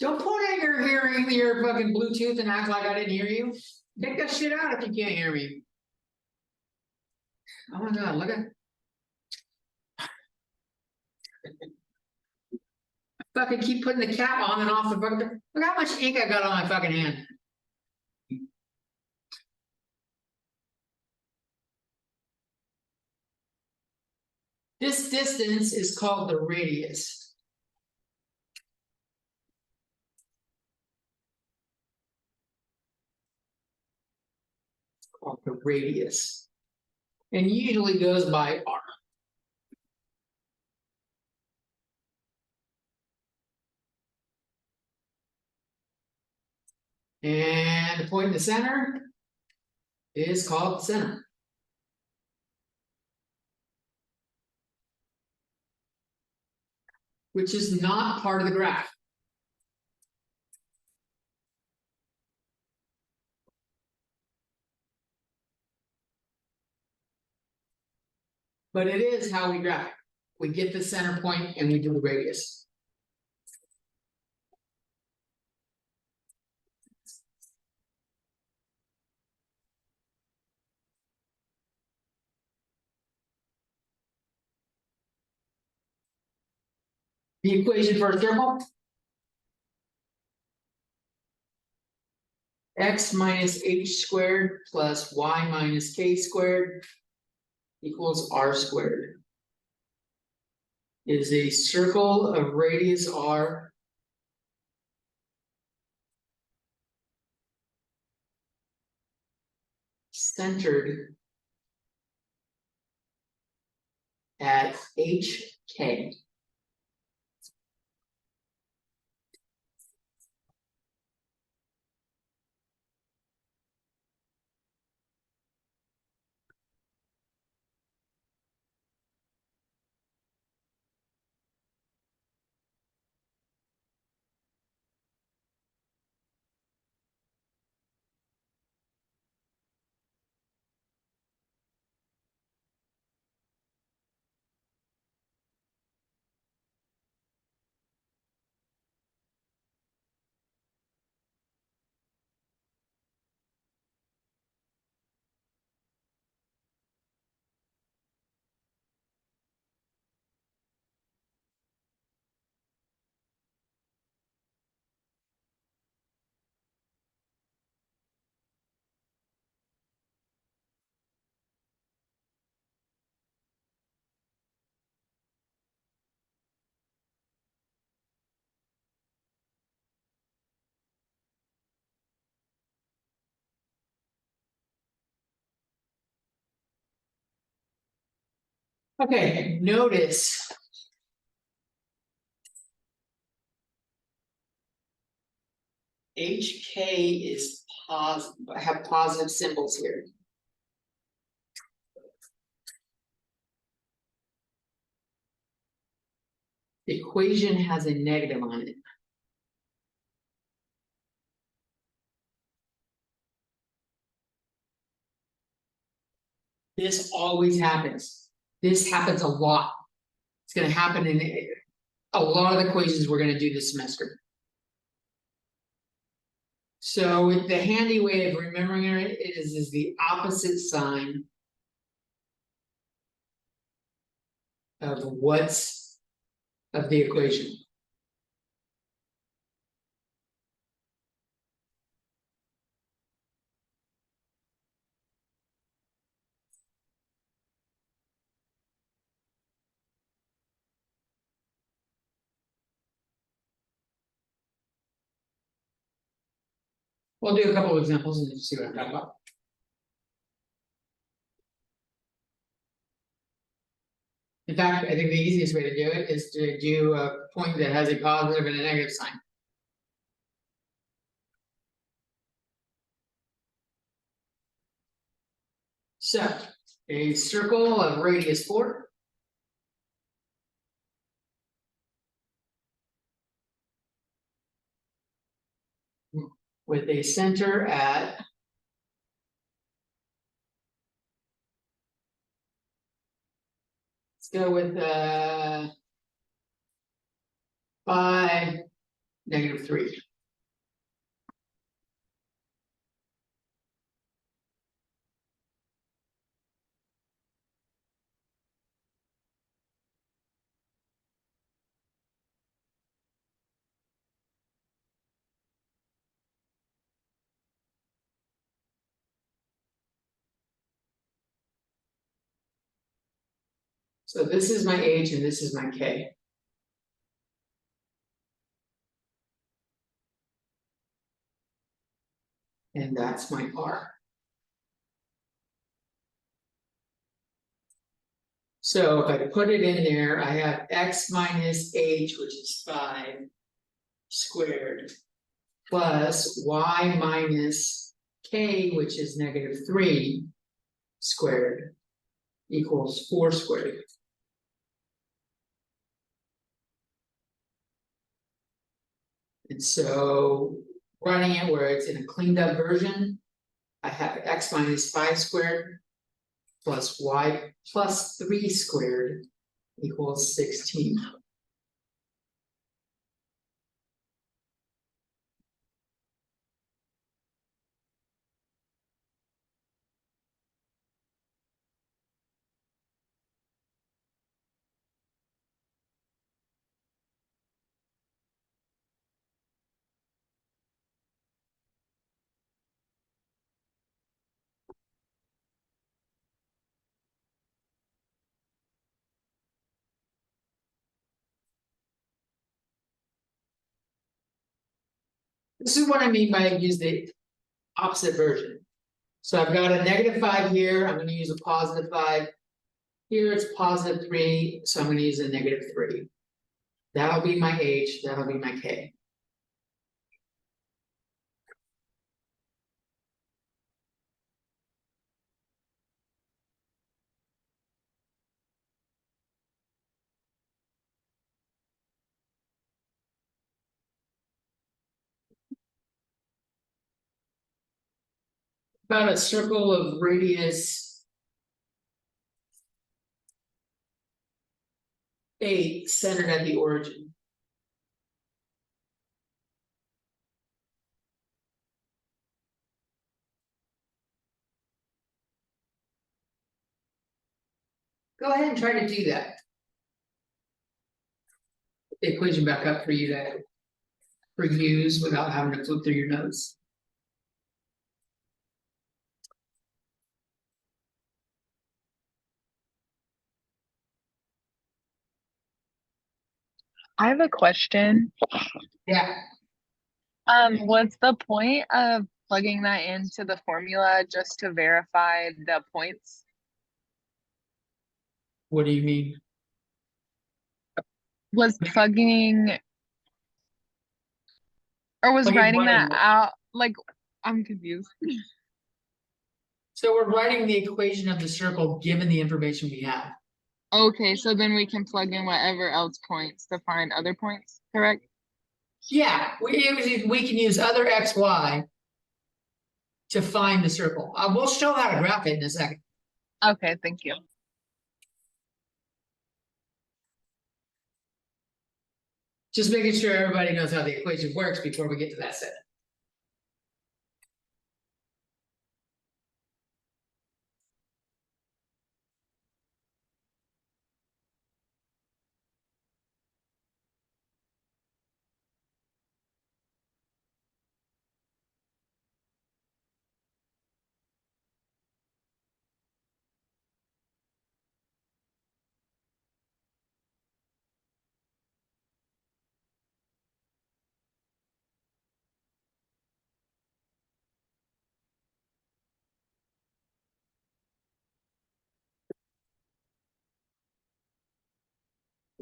S1: Don't put in your hearing, your fucking Bluetooth and act like I didn't hear you. Take that shit out if you can't hear me. Oh my god, look at. Fucking keep putting the cap on and off the fucking. Look how much ink I got on my fucking hand. This distance is called the radius. It's called the radius. And usually goes by r. And the point in the center is called the center. Which is not part of the graph. But it is how we graph. We get the center point and we do the radius. The equation for a circle. X minus h squared plus y minus k squared equals r squared. Is a circle of radius r centered at hk. Okay, notice HK is positive, have positive symbols here. The equation has a negative on it. This always happens. This happens a lot. It's gonna happen in a lot of the equations we're gonna do this semester. So the handy way of remembering it is the opposite sign of what's of the equation. We'll do a couple of examples and see what I'm talking about. In fact, I think the easiest way to do it is to do a point that has a positive and a negative sign. So, a circle of radius 4. With a center at let's go with 5, -3. So this is my H and this is my K. And that's my R. So if I put it in there, I have X minus H, which is 5 squared, plus Y minus K, which is -3 squared, equals 4 squared. And so running it where it's in a cleaned up version, I have X minus 5 squared plus Y plus 3 squared equals 16. This is what I mean by use the opposite version. So I've got a -5 here, I'm gonna use a +5. Here it's +3, so I'm gonna use a -3. That'll be my H, that'll be my K. About a circle of radius 8 centered at the origin. Go ahead and try to do that. The equation back up for you to use without having to flip through your notes.
S4: I have a question.
S1: Yeah,
S4: What's the point of plugging that into the formula just to verify the points?
S1: what do you mean?
S4: Was plugging or was
S1: Plugging
S4: writing
S1: what
S4: that
S1: in?
S4: out like I'm confused.
S1: So we're writing the equation of the circle given the information we have.
S4: Okay, so then we can plug in whatever else points to find other points, correct?
S1: Yeah, we can use other XY to find the circle. We'll show how to graph it in a second.
S4: Okay, thank you.
S1: Just making sure everybody knows how the equation works before we get to that step.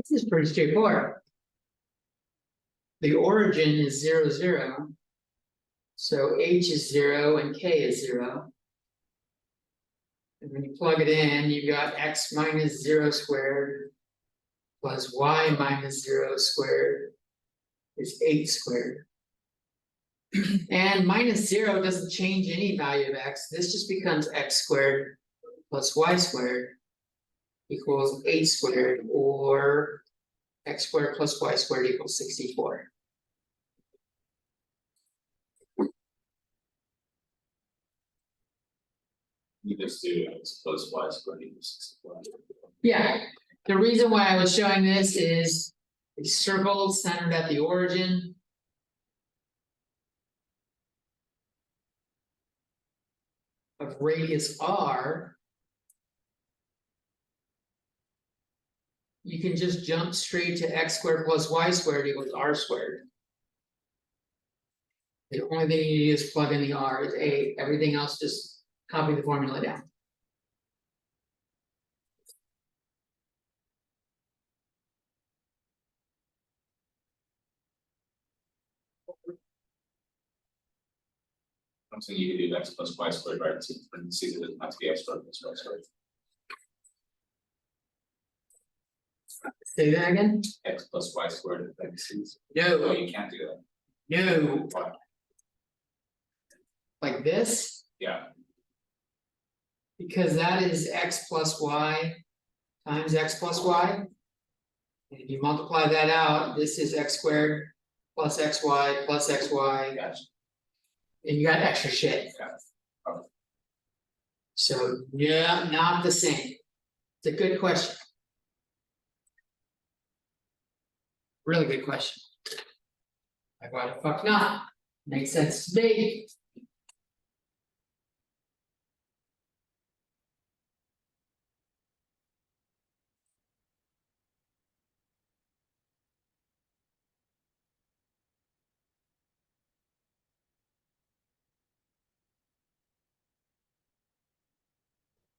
S1: This is pretty straightforward. The origin is 0, 0. So H is 0 and K is 0. And when you plug it in, you got X minus 0 squared plus Y minus 0 squared is 8 squared. And minus 0 doesn't change any value of X. This just becomes X squared plus Y squared equals 8 squared, or X squared plus Y squared equals 64.
S3: You just do X plus Y squared equals 64.
S1: Yeah, the reason why I was showing this is a circle centered at the origin. Of radius R. You can just jump straight to X squared plus Y squared equals R squared. The only thing you do is plug in the R is 8, everything else just copy the formula down.
S3: I'm saying you can do X plus Y squared, right? So parentheses, it doesn't have to be X squared plus Y squared.
S1: Say that again?
S3: X plus Y squared in parentheses.
S1: No,
S3: No, you can't do that.
S1: no,
S3: Why?
S1: like this,
S3: Yeah,
S1: because that is X plus Y times X plus Y. And if you multiply that out, this is X squared plus XY plus XY,
S3: gotcha.
S1: and you got extra shit.
S3: Got it.
S1: So, yeah, not the same. It's a good question. Really good question. Like, why the fuck not? Makes sense to me.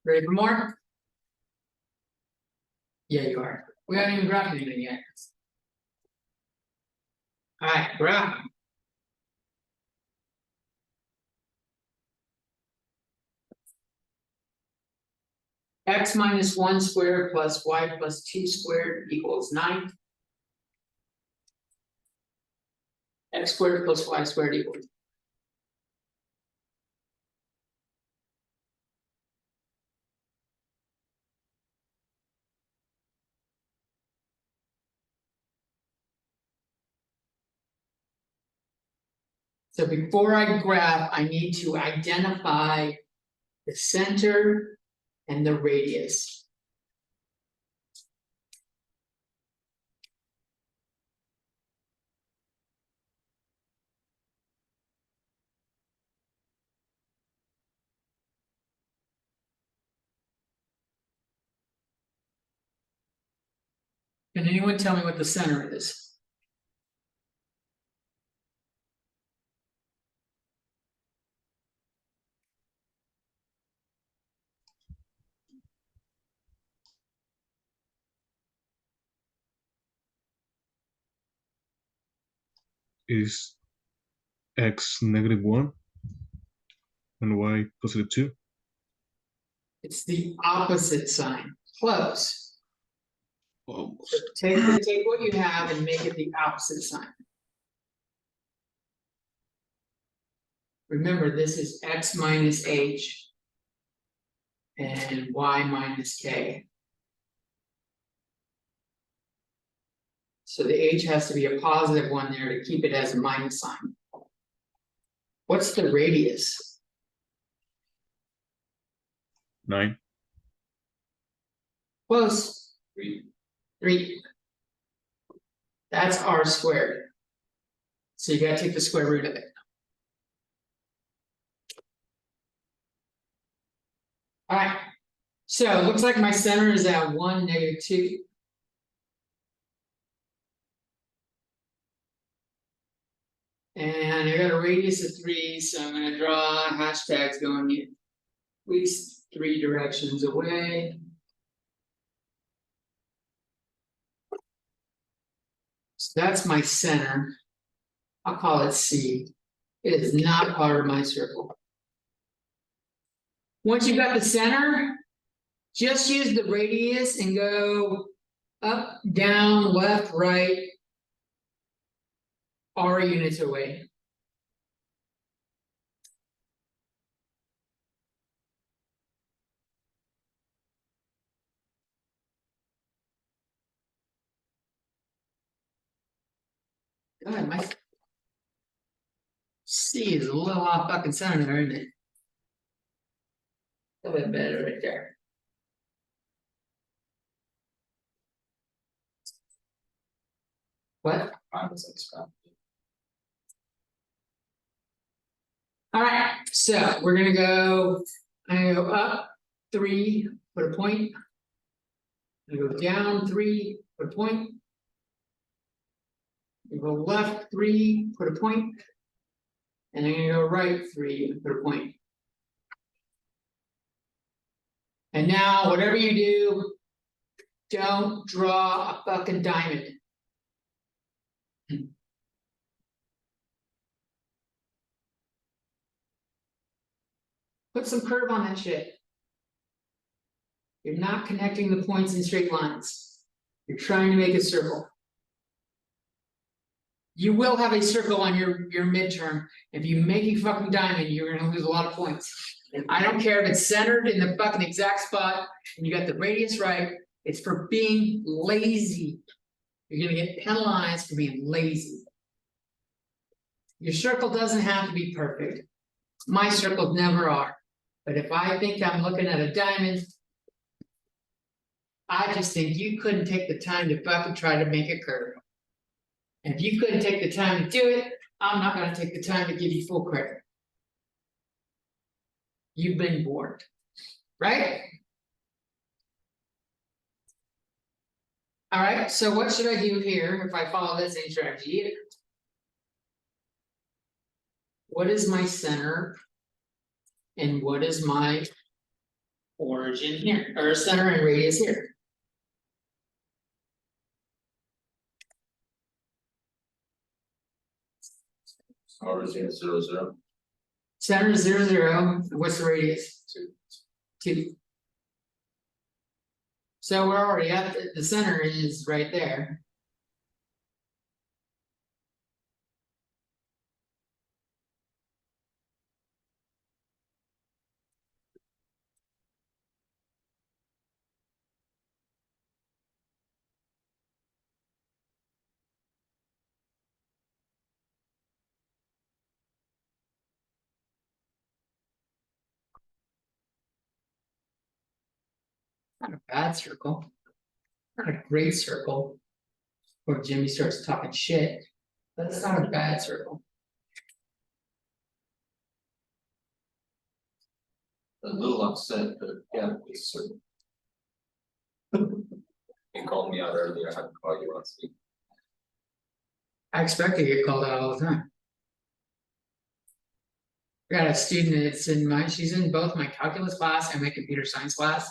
S1: Ready for more? Yeah, you are. We haven't even graphed anything yet. Alright, graph. X minus 1 squared plus Y plus 2 squared equals 9. X squared plus Y squared equals. So before I graph, I need to identify the center and the radius. Can anyone tell me what the center is?
S2: Is X -1 and Y +2?
S1: It's the opposite sign. Close.
S2: Almost.
S1: So take what you have and make it the opposite sign. Remember, this is X minus H. and y minus k. So the h has to be a positive one there to keep it as a minus sign. What's the radius?
S2: 9.
S1: Close.
S3: 3.
S1: 3. That's r squared. So you gotta take the square root of it. Alright, so it looks like my center is at 1, -2. And I got a radius of 3, so I'm gonna draw hashtags going at least 3 directions away. So that's my center. I'll call it C. It is not part of my circle. Once you got the center, just use the radius and go up, down, left, right, r units away. God, my C is a little off fucking center there, isn't it? A little bit better right there. What?
S3: Minus x squared.
S1: Alright, so we're gonna go, I'm gonna go up 3, put a point. I'm gonna go down 3, put a point. I'm gonna go left 3, put a point. And I'm gonna go right 3 and put a point. And now, whatever you do, don't draw a fucking diamond. Put some curve on that shit. You're not connecting the points in straight lines. You're trying to make a circle. You will have a circle on your midterm. If you make a fucking diamond, you're gonna lose a lot of points. And I don't care if it's centered in the fucking exact spot and you got the radius right, it's for being lazy. You're gonna get penalized for being lazy. Your circle doesn't have to be perfect. My circles never are. But if I think I'm looking at a diamond, I just think you couldn't take the time to fucking try to make a curve. And if you couldn't take the time to do it, I'm not gonna take the time to give you full credit. You've been warned, right? All right, so what should I do here if I follow this same strategy? What is my center? And what is my origin here, or center and radius here?
S3: Origin 0, 0.
S1: Center is 0, 0. What's the radius?
S3: 2.
S1: 2. So we're already at the center is right there. Not a bad circle. Not a great circle. Where Jimmy starts talking shit. But it's not a bad circle.
S3: A little upset, but yeah, it's certain. You called me out earlier, I had to call you on speak.
S1: I expect to get called out all the time. I got a student that's in she's in both my calculus class and my computer science class.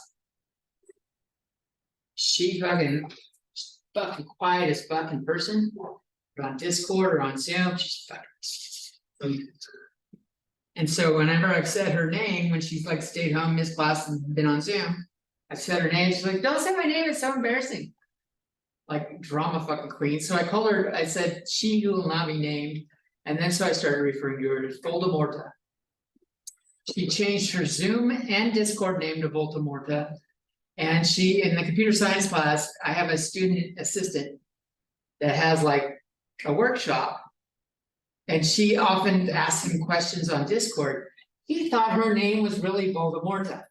S1: She's fucking quiet as fucking person. But on Discord or on Zoom, she's fucking. And so whenever I've said her name, when she's like stayed home, missed class, and been on Zoom, I've said her name, she's like, don't say my name, it's so embarrassing. Like drama fucking queen. So I called her, I said, she who will not be named. And then so I started referring to her as Voldemorta. She changed her Zoom and Discord name to Volta Morta. And she, in the computer science class, I have a student assistant that has like a workshop. And she often asks him questions on Discord. He thought her name was really Volta Morta.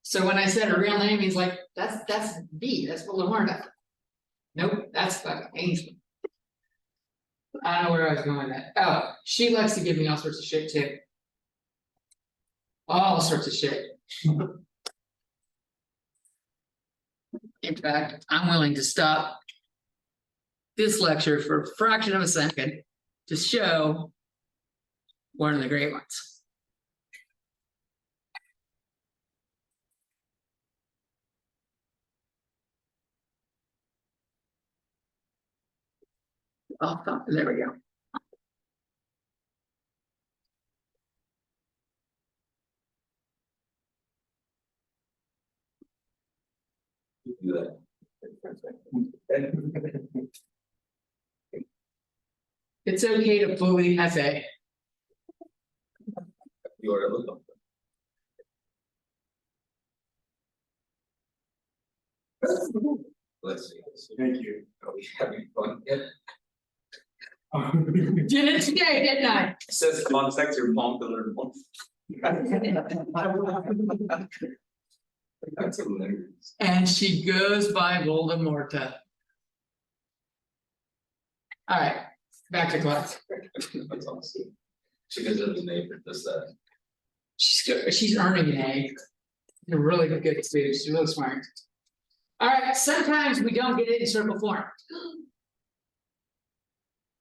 S1: So when I said her real name, he's like, that's B, that's Volta Morta. Nope, that's fucking Ainsley. I don't know where I was going with that. Oh, she likes to give me all sorts of shit too. All sorts of shit. In fact, I'm willing to stop this lecture for a fraction of a second to show one of the great ones. Oh, there we go.
S3: Do that.
S1: It's okay to fully essay.
S3: You are looking. Let's see.
S5: Thank you.
S3: Are we having fun yet?
S1: Did it today, didn't I?
S3: It says contact your mom to learn more. That's hilarious.
S1: And she goes by Voldemorta. All right, back to class.
S3: That's awesome. She gives it a name for just that.
S1: She's earning an A. A really good student. She's really smart. All right, sometimes we don't get it in circle form.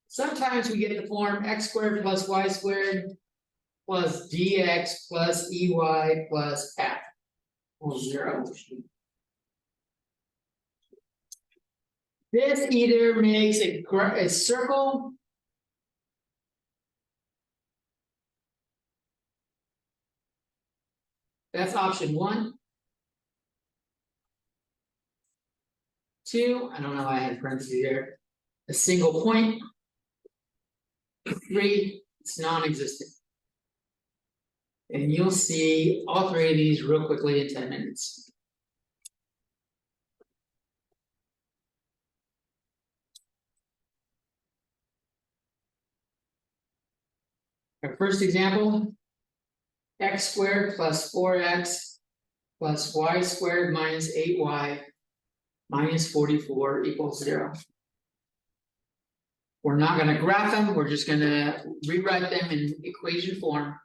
S1: Sometimes we get the form x squared plus y squared plus dx plus ey plus f equals 0. This either makes a circle that's option 1. 2, I don't know why I had parentheses here. A single point. 3, it's non-existent. And you'll see all 3 of these real quickly in 10 minutes. Our first example, x squared plus 4x plus y squared minus 8y minus 44 equals 0. We're not going to graph them, we're just going to rewrite them in equation form.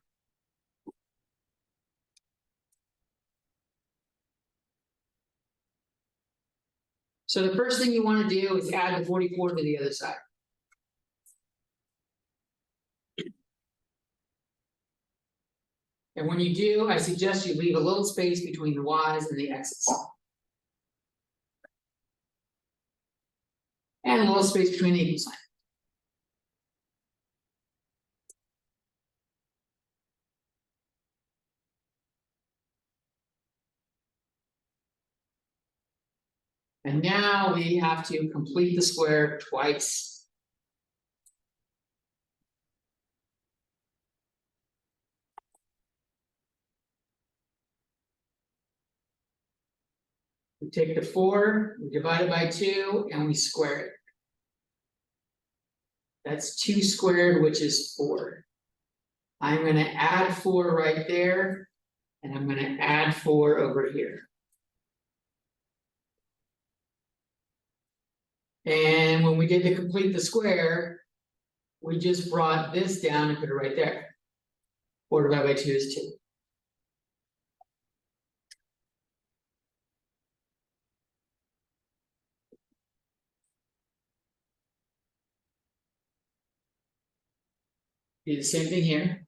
S1: So the first thing you want to do is add the 44 to the other side. And when you do, I suggest you leave a little space between the y's and the x's. And a little space between the equal sign. And now we have to complete the square twice. We take the 4, we divide it by 2, and we square it. That's 2 squared, which is 4. I'm going to add 4 right there, and I'm going to add 4 over here. And when we did to complete the square, we just brought this down and put it right there. 4 divided by 2 is 2. Do the same thing here.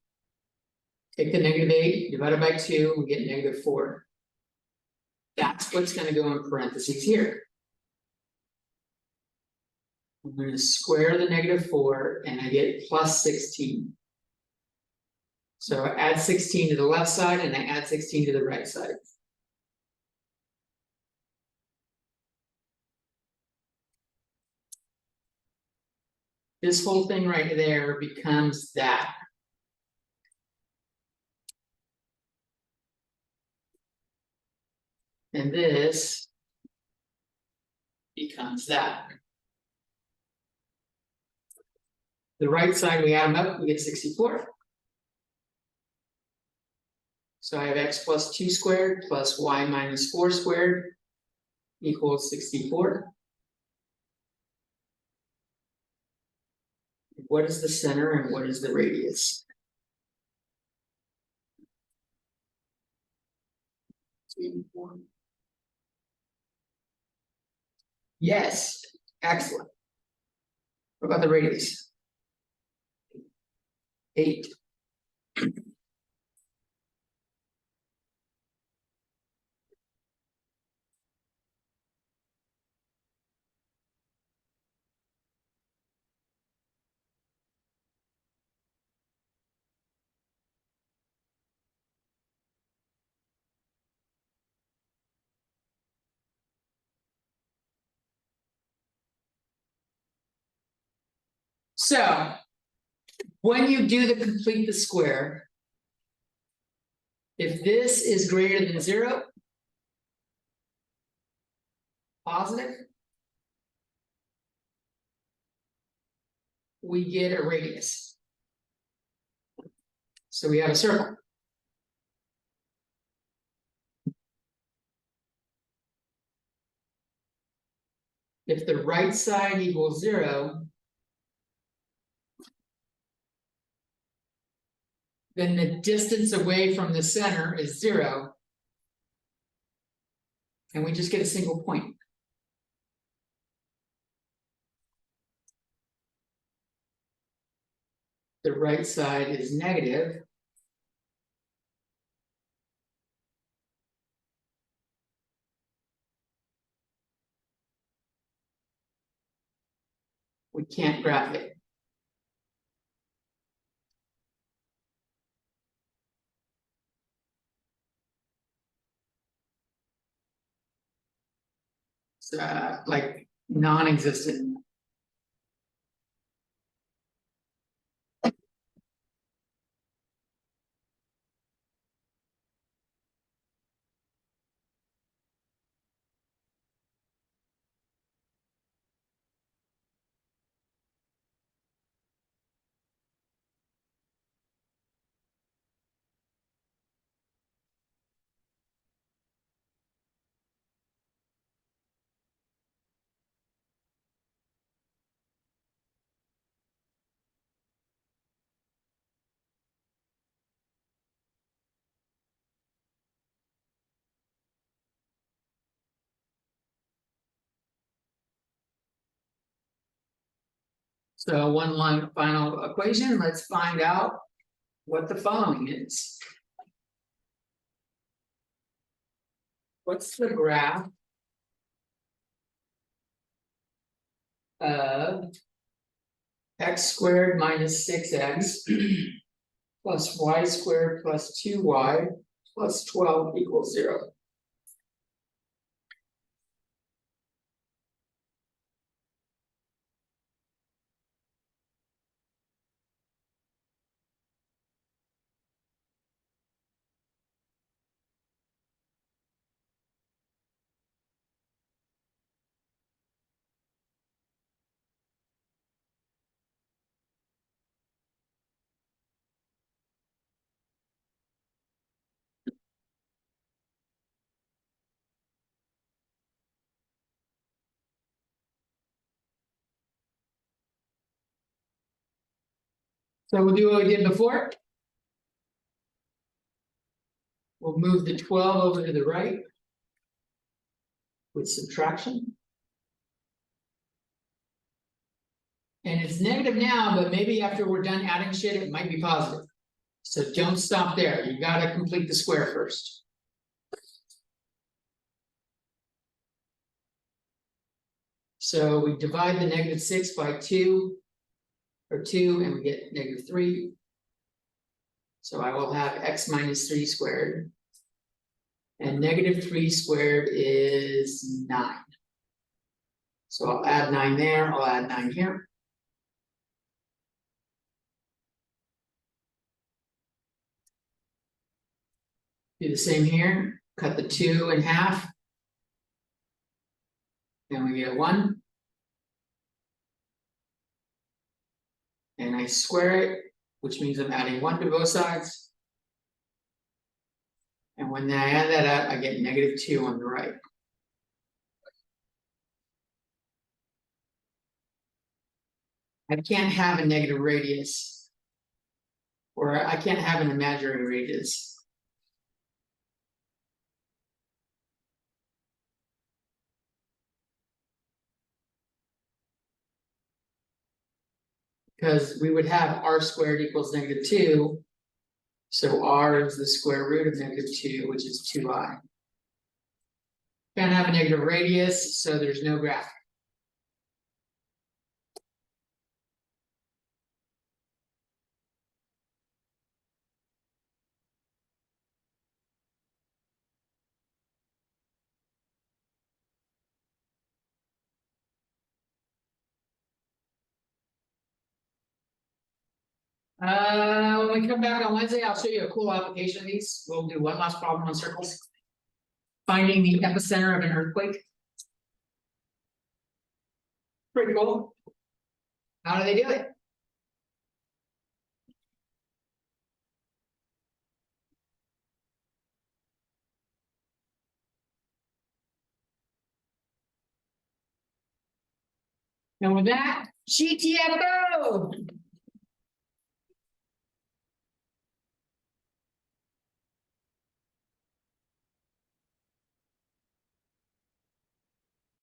S1: Take the -8, divide it by 2, we get -4. That's what's going to go in parentheses here. I'm going to square the -4 and I get plus 16. So I add 16 to the left side and I add 16 to the right side. This whole thing right there becomes that. And this becomes that. The right side, we add them up, we get 64. So I have x plus 2 squared plus y minus 4 squared equals 64. What is the center and what is the radius? Yes, excellent. What about the radius? 8. So when you do the complete the square, if this is greater than 0, positive, we get a radius. So we have a circle. If the right side equals 0, then the distance away from the center is 0. And we just get a single point. The right side is negative. We can't graph it. It's like non-existent. So one line final equation, let's find out what the following is. What's the graph of x squared minus 6x plus y squared plus 2y plus 12 equals 0? So we'll do what we did before. We'll move the 12 over to the right with subtraction. And it's negative now, but maybe after we're done adding shit, it might be positive. So don't stop there. You gotta complete the square first. So we divide the -6 by 2, or 2, and we get -3. So I will have x minus 3 squared. And -3 squared is 9. So I'll add 9 there, I'll add 9 here. Do the same here, cut the 2 in half, Then we get 1. And I square it, which means I'm adding 1 to both sides. And when I add that up, I get -2 on the right. I can't have a negative radius. Or I can't have an imaginary radius. Because we would have r squared equals -2. So r is the square root of -2, which is 2i. Can't have a negative radius, so there's no graph. When we come back on Wednesday, I'll show you a cool application of these. We'll do one last problem on circles. Finding the epicenter of an earthquake. Pretty cool. How do they do it? And with that, GTFO!